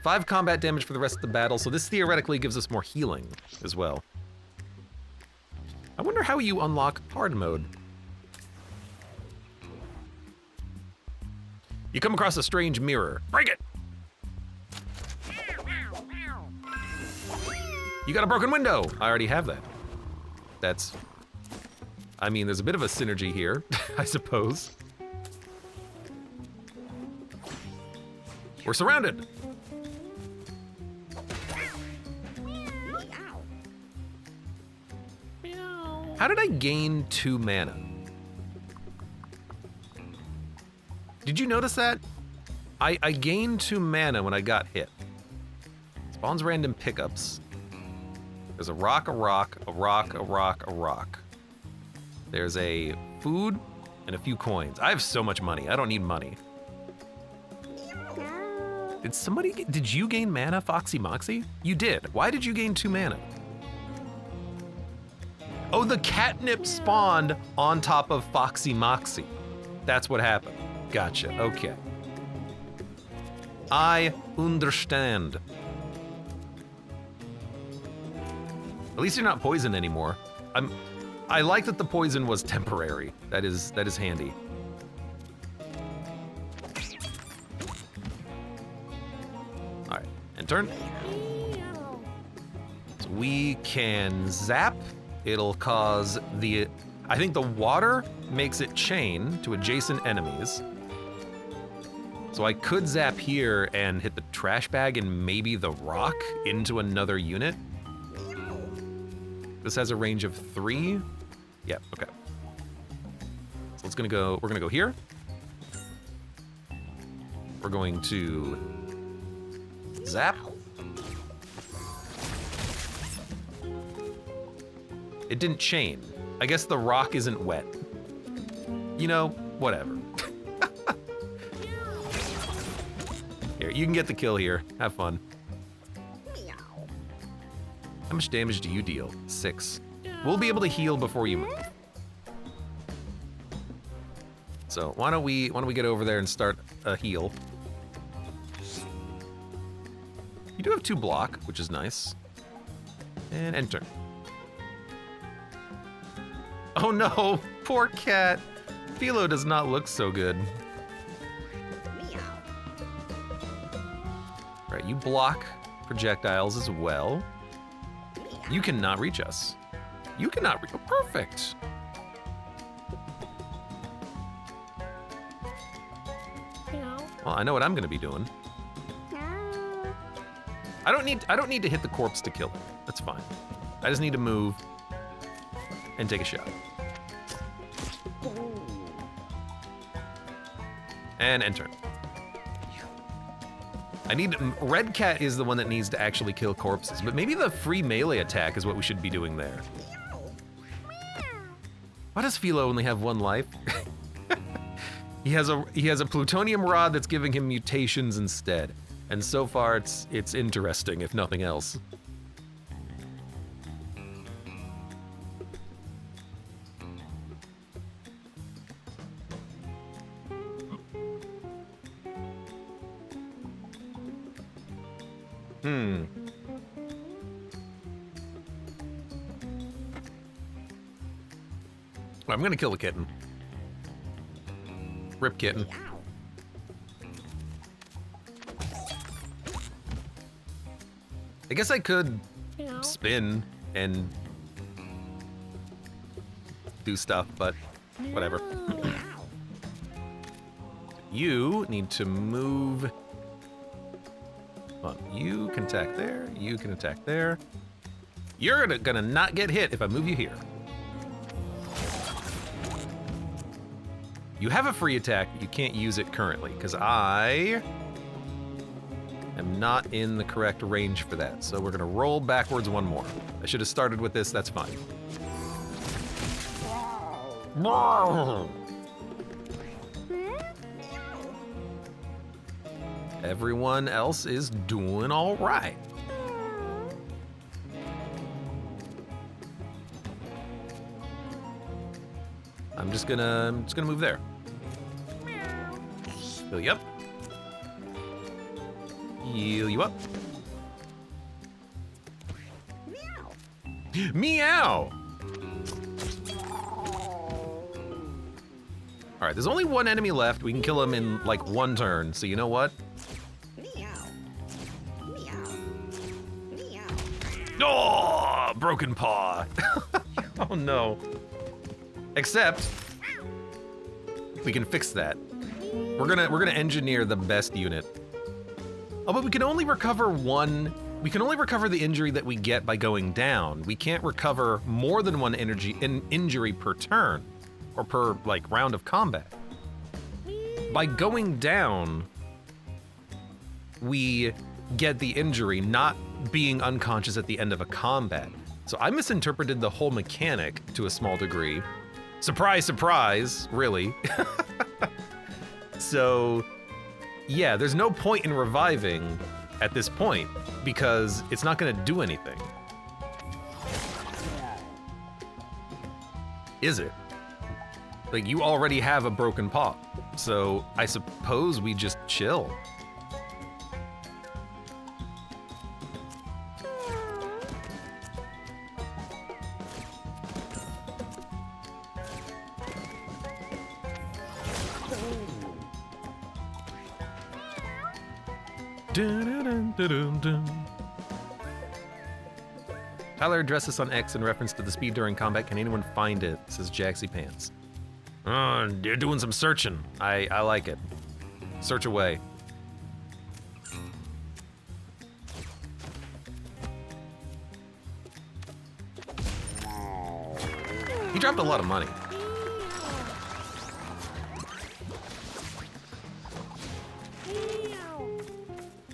5 combat damage for the rest of the battle, so this theoretically gives us more healing as well. I wonder how you unlock hard mode. You come across a strange mirror. Break it! You got a broken window! I already have that. That's... I mean, there's a bit of a synergy here, I suppose. We're surrounded! How did I gain 2 mana? Did you notice that? I gained 2 mana when I got hit. Spawns random pickups. There's a rock, a rock, a rock, a rock, a rock. There's a food and a few coins. I have so much money. I don't need money. Did you gain mana, Foxy Moxie? You did. Why did you gain 2 mana? Oh, the catnip spawned on top of Foxy Moxie. That's what happened. Gotcha, okay. I understand. At least you're not poisoned anymore. I like that the poison was temporary. That is handy. All right, and turn. So we can zap. It'll cause the, I think the water makes it chain to adjacent enemies. So I could zap here and hit the trash bag and maybe the rock into another unit. This has a range of 3. Yeah, okay. So we're gonna go here. We're going to zap. It didn't chain. I guess the rock isn't wet. You know, whatever. Here, you can get the kill here. Have fun. How much damage do you deal? 6. We'll be able to heal before you move. So why don't we get over there and start a heal? You do have 2 block, which is nice. And enter. Oh no, poor cat. Philo does not look so good. Right, you block projectiles as well. You cannot reach us. You cannot reach. Oh, perfect. Well, I know what I'm gonna be doing. I don't need to hit the corpse to kill it. That's fine. I just need to move and take a shot. And enter. Red Cat is the one that needs to actually kill corpses, but maybe the free melee attack is what we should be doing there. Why does Philo only have 1 life? He has a plutonium rod that's giving him mutations instead. And so far it's interesting, if nothing else. I'm gonna kill the kitten. Rip kitten. I guess I could spin and do stuff, but whatever. You need to move. Come on, you can attack there, you can attack there. You're gonna not get hit if I move you here. You have a free attack, but you can't use it currently, because I am not in the correct range for that. So we're gonna roll backwards 1 more. I should have started with this, that's fine. Everyone else is doing all right. I'm just gonna move there. Heal you up. Heal you up. Meow. Meow. All right, there's only 1 enemy left. We can kill him in like 1 turn. So you know what? Oh, broken paw. Oh no. Except we can fix that. We're gonna engineer the best unit. Oh, but we can only recover 1. We can only recover the injury that we get by going down. We can't recover more than 1 injury per turn or per like round of combat. By going down, we get the injury, not being unconscious at the end of a combat. So I misinterpreted the whole mechanic to a small degree. Surprise, surprise, really. So, yeah, there's no point in reviving at this point because it's not gonna do anything. Is it? Like, you already have a broken paw, so I suppose we just chill. Tyler addressed this on X in reference to the speed during combat. Can anyone find it? Says Jaxie Pants. You're doing some searching. I like it. Search away. He dropped a lot of money.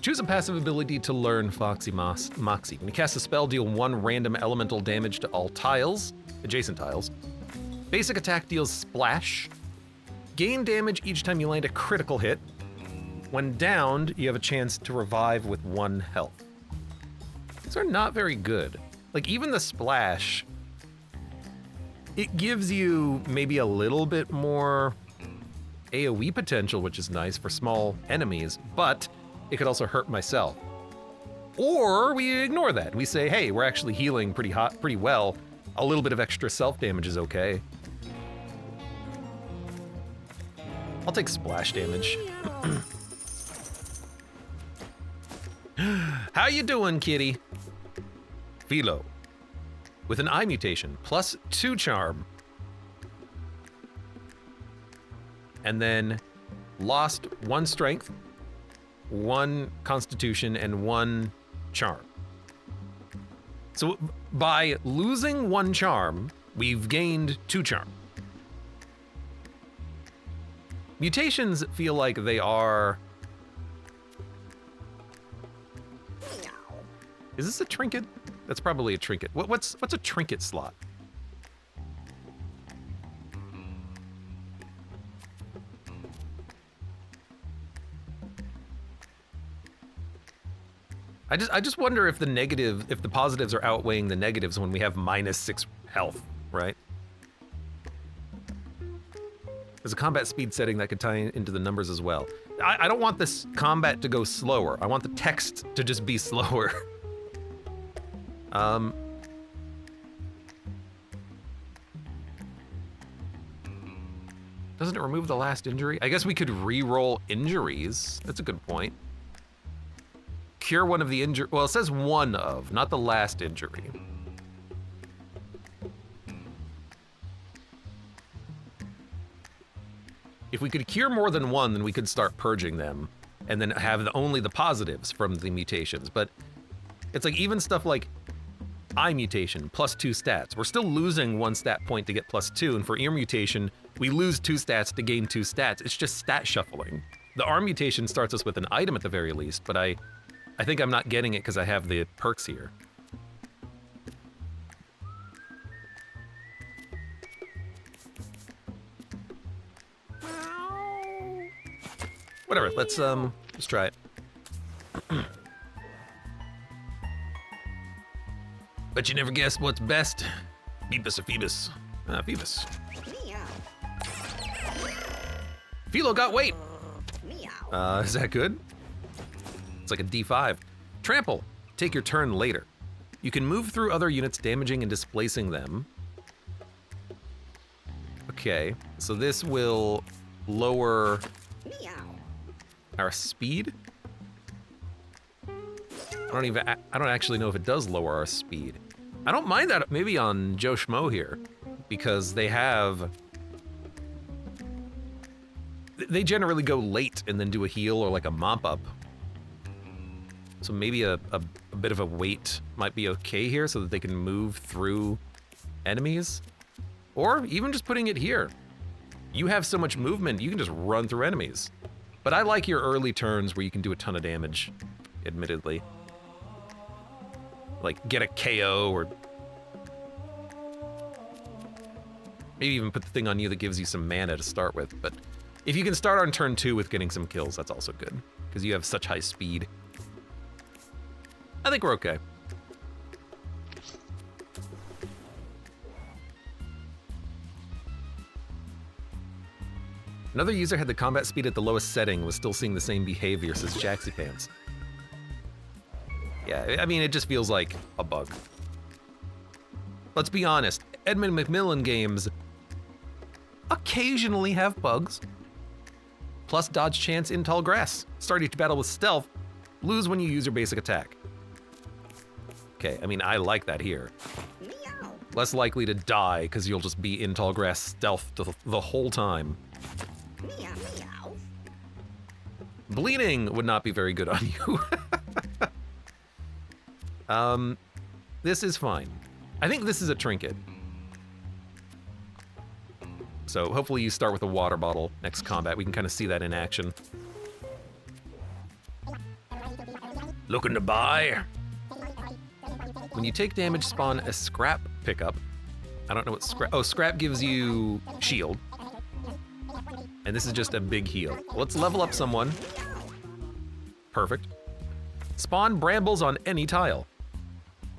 Choose a passive ability to learn Foxy Moxie. When you cast a spell, deal 1 random elemental damage to all tiles, adjacent tiles. Basic attack deals splash. Gain damage each time you land a critical hit. When downed, you have a chance to revive with 1 health. These are not very good. Like, even the splash, it gives you maybe a little bit more AoE potential, which is nice for small enemies, but it could also hurt myself. Or we ignore that. We say, hey, we're actually healing pretty well. A little bit of extra self-damage is okay. I'll take splash damage. How you doing, kitty? Philo. With an eye mutation, plus 2 charm. And then lost 1 strength, 1 constitution, and 1 charm. So by losing 1 charm, we've gained 2 charm. Mutations feel like they are... Is this a trinket? That's probably a trinket. What's a trinket slot? I just wonder if the positives are outweighing the negatives when we have -6 health, right? There's a combat speed setting that could tie into the numbers as well. I don't want this combat to go slower. I want the text to just be slower. Doesn't it remove the last injury? I guess we could re-roll injuries. That's a good point. Cure one of the injury. Well, it says one of, not the last injury. If we could cure more than one, then we could start purging them and then have only the positives from the mutations. But it's like even stuff like eye mutation, +2 stats. We're still losing 1 stat point to get +2, and for ear mutation, we lose 2 stats to gain 2 stats. It's just stat shuffling. The arm mutation starts us with an item at the very least, but I think I'm not getting it because I have the perks here. Whatever, let's try it. Bet you never guessed what's best. Beebus or Phoebus? Phoebus. Philo got weight. Is that good? It's like a D5. Trample. Take your turn later. You can move through other units, damaging and displacing them. Okay, so this will lower our speed. I don't actually know if it does lower our speed. I don't mind that maybe on Joe Schmo here, because they generally go late and then do a heal or like a mop up. So maybe a bit of a wait might be okay here so that they can move through enemies. Or even just putting it here. You have so much movement, you can just run through enemies. But I like your early turns where you can do a ton of damage, admittedly. Like get a KO or maybe even put the thing on you that gives you some mana to start with. But if you can start on turn 2 with getting some kills, that's also good because you have such high speed. I think we're okay. Another user had the combat speed at the lowest setting, was still seeing the same behavior, says Jaxie Pants. Yeah, I mean, it just feels like a bug. Let's be honest, Edmund McMillen games occasionally have bugs. Plus dodge chance in tall grass. Start each battle with stealth, lose when you use your basic attack. Okay, I mean, I like that here. Meow. Less likely to die because you'll just be in tall grass stealth the whole time. Meow, meow. Bleeding would not be very good on you. This is fine. I think this is a trinket. So hopefully you start with a water bottle next combat. We can kind of see that in action. Looking to buy? When you take damage, spawn a scrap pickup. I don't know what scrap, oh, scrap gives you shield. And this is just a big heal. Let's level up someone. Perfect. Spawn brambles on any tile.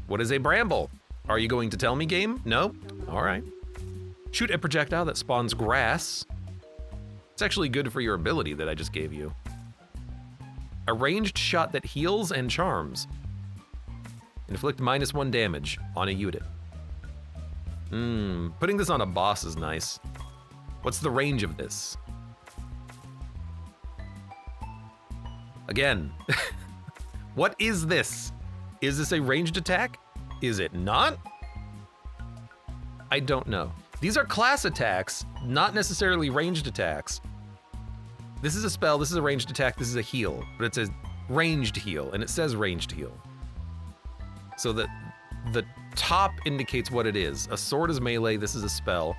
What is a bramble? Are you going to tell me, game? No? All right. Shoot a projectile that spawns grass. It's actually good for your ability that I just gave you. A ranged shot that heals and charms. Inflict -1 damage on a unit. Putting this on a boss is nice. What's the range of this? Again, what is this? Is this a ranged attack? Is it not? I don't know. These are class attacks, not necessarily ranged attacks. This is a spell, this is a ranged attack, this is a heal, but it says ranged heal, and it says ranged heal. So that the top indicates what it is. A sword is melee, this is a spell.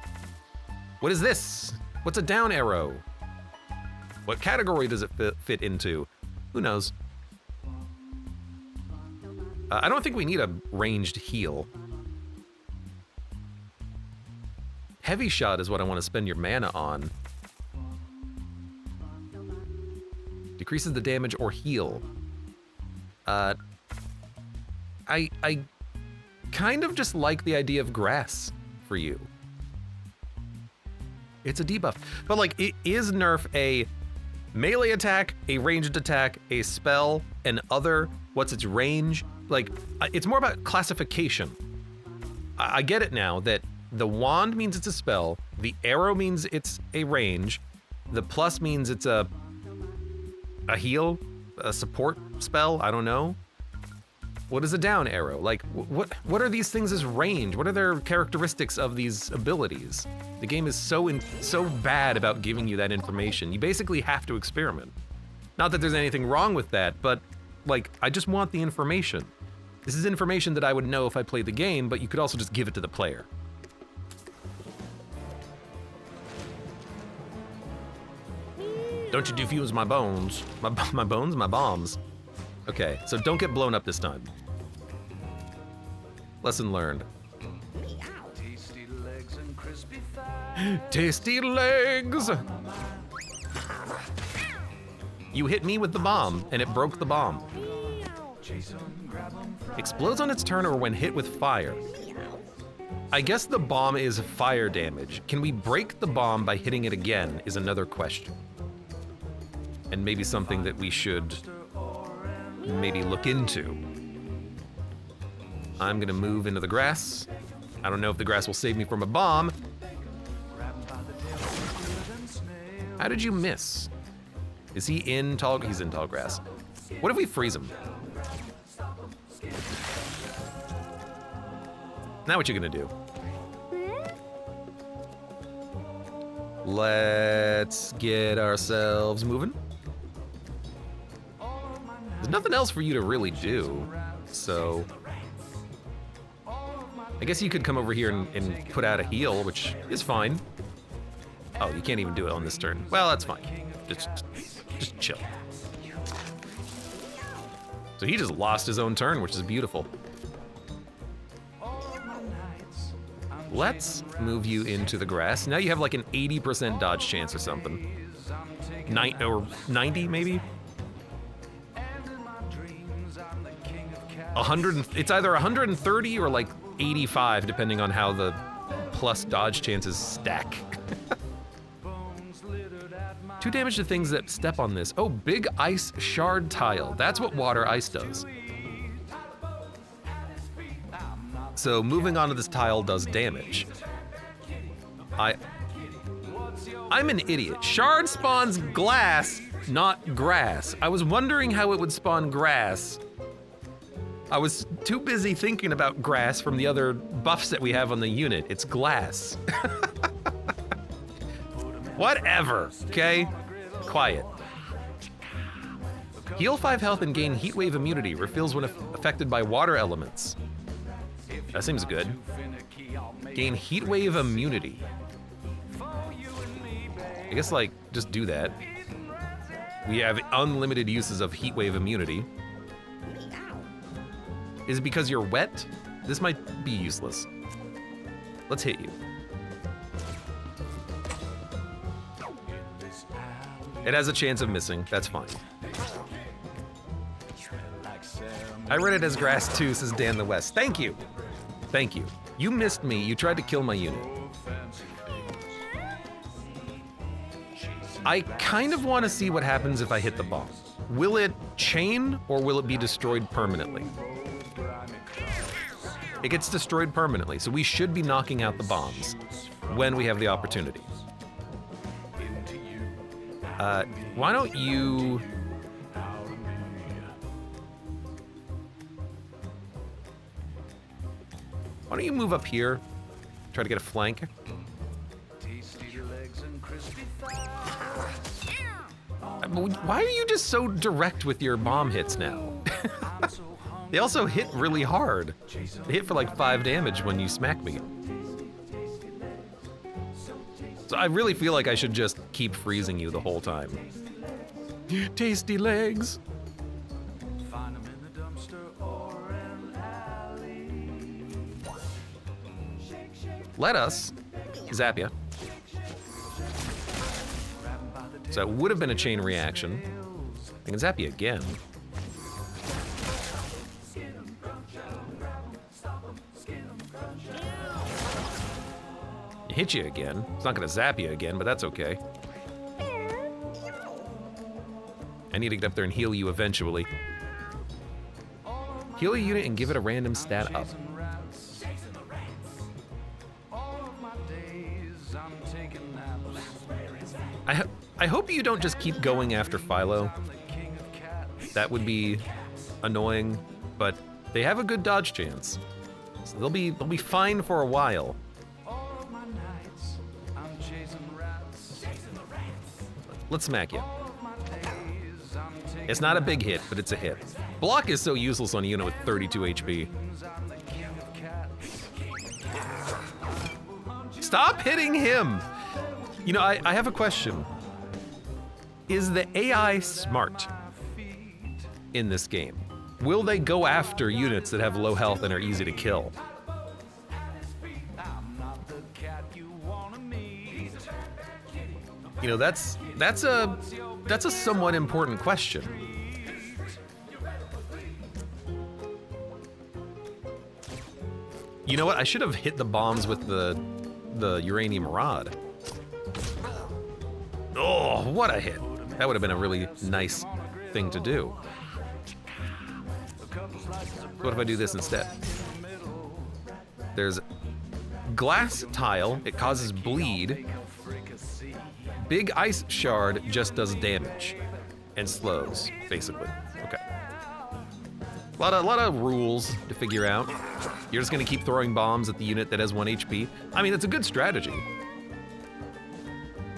What is this? What's a down arrow? What category does it fit into? Who knows? I don't think we need a ranged heal. Heavy shot is what I want to spend your mana on. Decreases the damage or heal. I kind of just like the idea of grass for you. It's a debuff. But like, it is nerf a melee attack, a ranged attack, a spell, an other, what's its range? Like, it's more about classification. I get it now that the wand means it's a spell, the arrow means it's a range, the plus means it's a heal, a support spell, I don't know. What is a down arrow? Like, what are these things as range? What are their characteristics of these abilities? The game is so bad about giving you that information. You basically have to experiment. Not that there's anything wrong with that, but like, I just want the information. This is information that I would know if I played the game, but you could also just give it to the player. Don't you defuse my bones. My bones? My bombs. Okay, so don't get blown up this time. Lesson learned. Tasty legs and crispy thighs. Tasty legs! You hit me with the bomb, and it broke the bomb. Explodes on its turn or when hit with fire. I guess the bomb is fire damage. Can we break the bomb by hitting it again is another question. And maybe something that we should maybe look into. I'm gonna move into the grass. I don't know if the grass will save me from a bomb. How did you miss? Is he in tall? He's in tall grass. What if we freeze him? Now what you gonna do? Let's get ourselves moving. There's nothing else for you to really do, so I guess you could come over here and put out a heal, which is fine. Oh, you can't even do it on this turn. Well, that's fine. Just chill. So he just lost his own turn, which is beautiful. Let's move you into the grass. Now you have like an 80% dodge chance or something. 90 maybe? 100, it's either 130 or like 85, depending on how the plus dodge chances stack. 2 damage to things that step on this. Oh, big ice shard tile. That's what water ice does. So moving onto this tile does damage. I'm an idiot. Shard spawns glass, not grass. I was wondering how it would spawn grass. I was too busy thinking about grass from the other buffs that we have on the unit. It's glass. Whatever, okay? Quiet. Heal 5 health and gain heatwave immunity. Refills when affected by water elements. That seems good. Gain heatwave immunity. I guess, like, just do that. We have unlimited uses of heatwave immunity. Is it because you're wet? This might be useless. Let's hit you. It has a chance of missing. That's fine. I read it as grass too, says Dan the West. Thank you. Thank you. You missed me. You tried to kill my unit. I kind of want to see what happens if I hit the bomb. Will it chain or will it be destroyed permanently? It gets destroyed permanently, so we should be knocking out the bombs when we have the opportunity. Why don't you... Why don't you move up here? Try to get a flank. Why are you just so direct with your bomb hits now? They also hit really hard. They hit for like 5 damage when you smack me. So I really feel like I should just keep freezing you the whole time. Tasty legs. Let us zap ya. So it would have been a chain reaction. I can zap you again. Hit you again. It's not gonna zap you again, but that's okay. I need to get up there and heal you eventually. Heal a unit and give it a random stat up. I hope you don't just keep going after Philo. That would be annoying, but they have a good dodge chance. So they'll be fine for a while. Let's smack you. It's not a big hit, but it's a hit. Block is so useless on a unit with 32 HP. Stop hitting him! You know, I have a question. Is the AI smart in this game? Will they go after units that have low health and are easy to kill? You know, that's a somewhat important question. You know what? I should have hit the bombs with the uranium rod. Oh, what a hit. That would have been a really nice thing to do. What if I do this instead? There's glass tile, it causes bleed. Big ice shard just does damage and slows, basically. Okay. A lot of rules to figure out. You're just gonna keep throwing bombs at the unit that has 1 HP. I mean, it's a good strategy.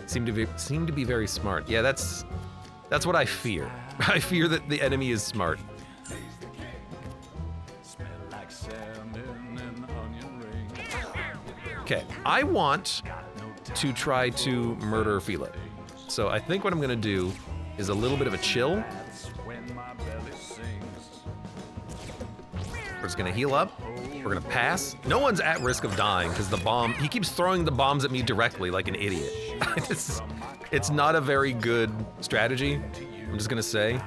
Seem to be very smart. Yeah, that's what I fear. I fear that the enemy is smart. Okay, I want to try to murder Philo. So I think what I'm gonna do is a little bit of a chill. We're just gonna heal up. We're gonna pass. No one's at risk of dying because the bomb, he keeps throwing the bombs at me directly like an idiot. It's not a very good strategy, I'm just gonna say.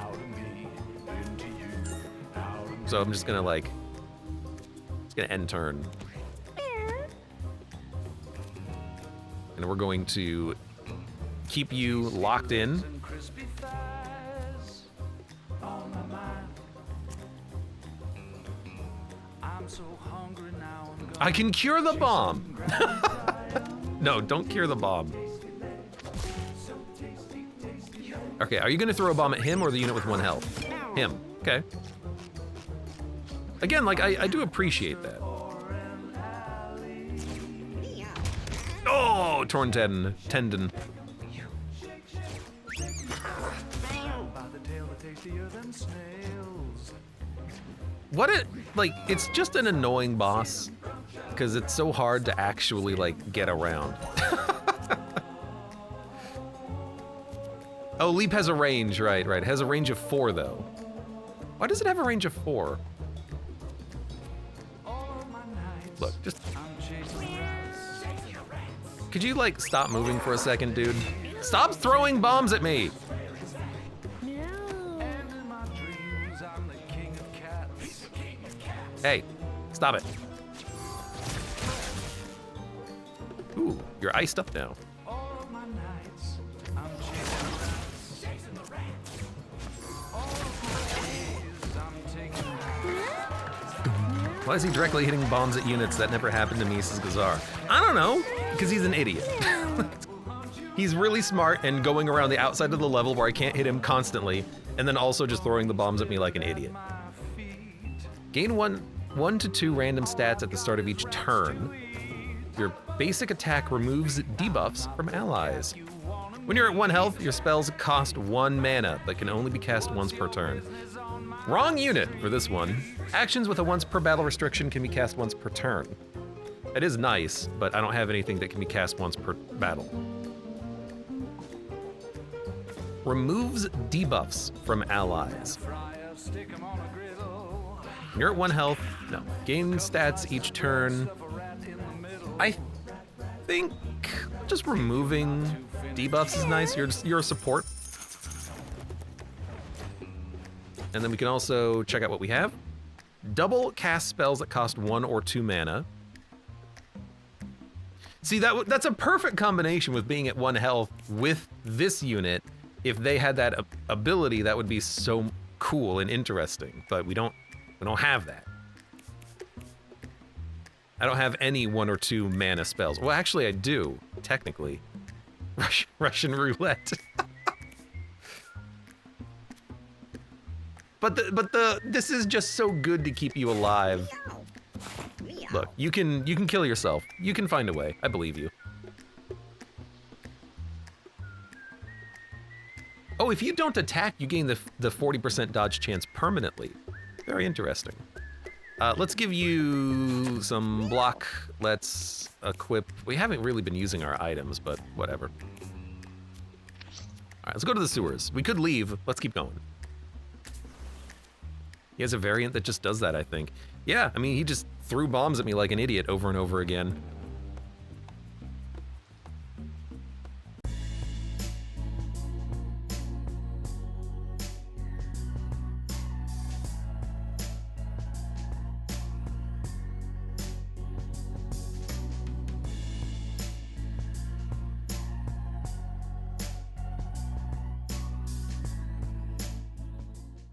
So I'm just gonna end turn. And we're going to keep you locked in. I can cure the bomb. No, don't cure the bomb. Okay, are you gonna throw a bomb at him or the unit with 1 health? Him, okay. Again, like, I do appreciate that. Oh, torn tendon. What it, like, it's just an annoying boss because it's so hard to actually, like, get around. Oh, Leap has a range, right. It has a range of 4, though. Why does it have a range of 4? could you like stop moving for a second, dude? Stop throwing bombs at me! And in my dreams, I'm the king of cats. Hey, stop it. Ooh, you're iced up now. All of my nights, I'm chasing the rats. All of my days, I'm taking Why is he directly hitting bombs at units? That never happened to me, says Gazar. I don't know, because he's an idiot. He's really smart and going around the outside of the level where I can't hit him constantly, and then also just throwing the bombs at me like an idiot. Gain one to two random stats at the start of each turn. Your basic attack removes debuffs from allies. When you're at 1 health, your spells cost 1 mana, but can only be cast once per turn. Wrong unit for this one. Actions with a once per battle restriction can be cast once per turn. It is nice, but I don't have anything that can be cast once per battle. Removes debuffs from allies. When you're at 1 health, no. Gain stats each turn. I think just removing debuffs is nice. You're a support. And then we can also check out what we have. Double cast spells that cost 1 or 2 mana. See, that's a perfect combination with being at 1 health with this unit. If they had that ability, that would be so cool and interesting. But we don't have that. I don't have any 1 or 2 mana spells. Well, actually, I do, technically. Russian roulette. But this is just so good to keep you alive. Look, you can kill yourself. You can find a way. I believe you. Oh, if you don't attack, you gain the 40% dodge chance permanently. Very interesting. Let's give you some block. Let's equip. We haven't really been using our items, but whatever. All right, let's go to the sewers. We could leave. Let's keep going. He has a variant that just does that, I think. Yeah, I mean, he just threw bombs at me like an idiot over and over again.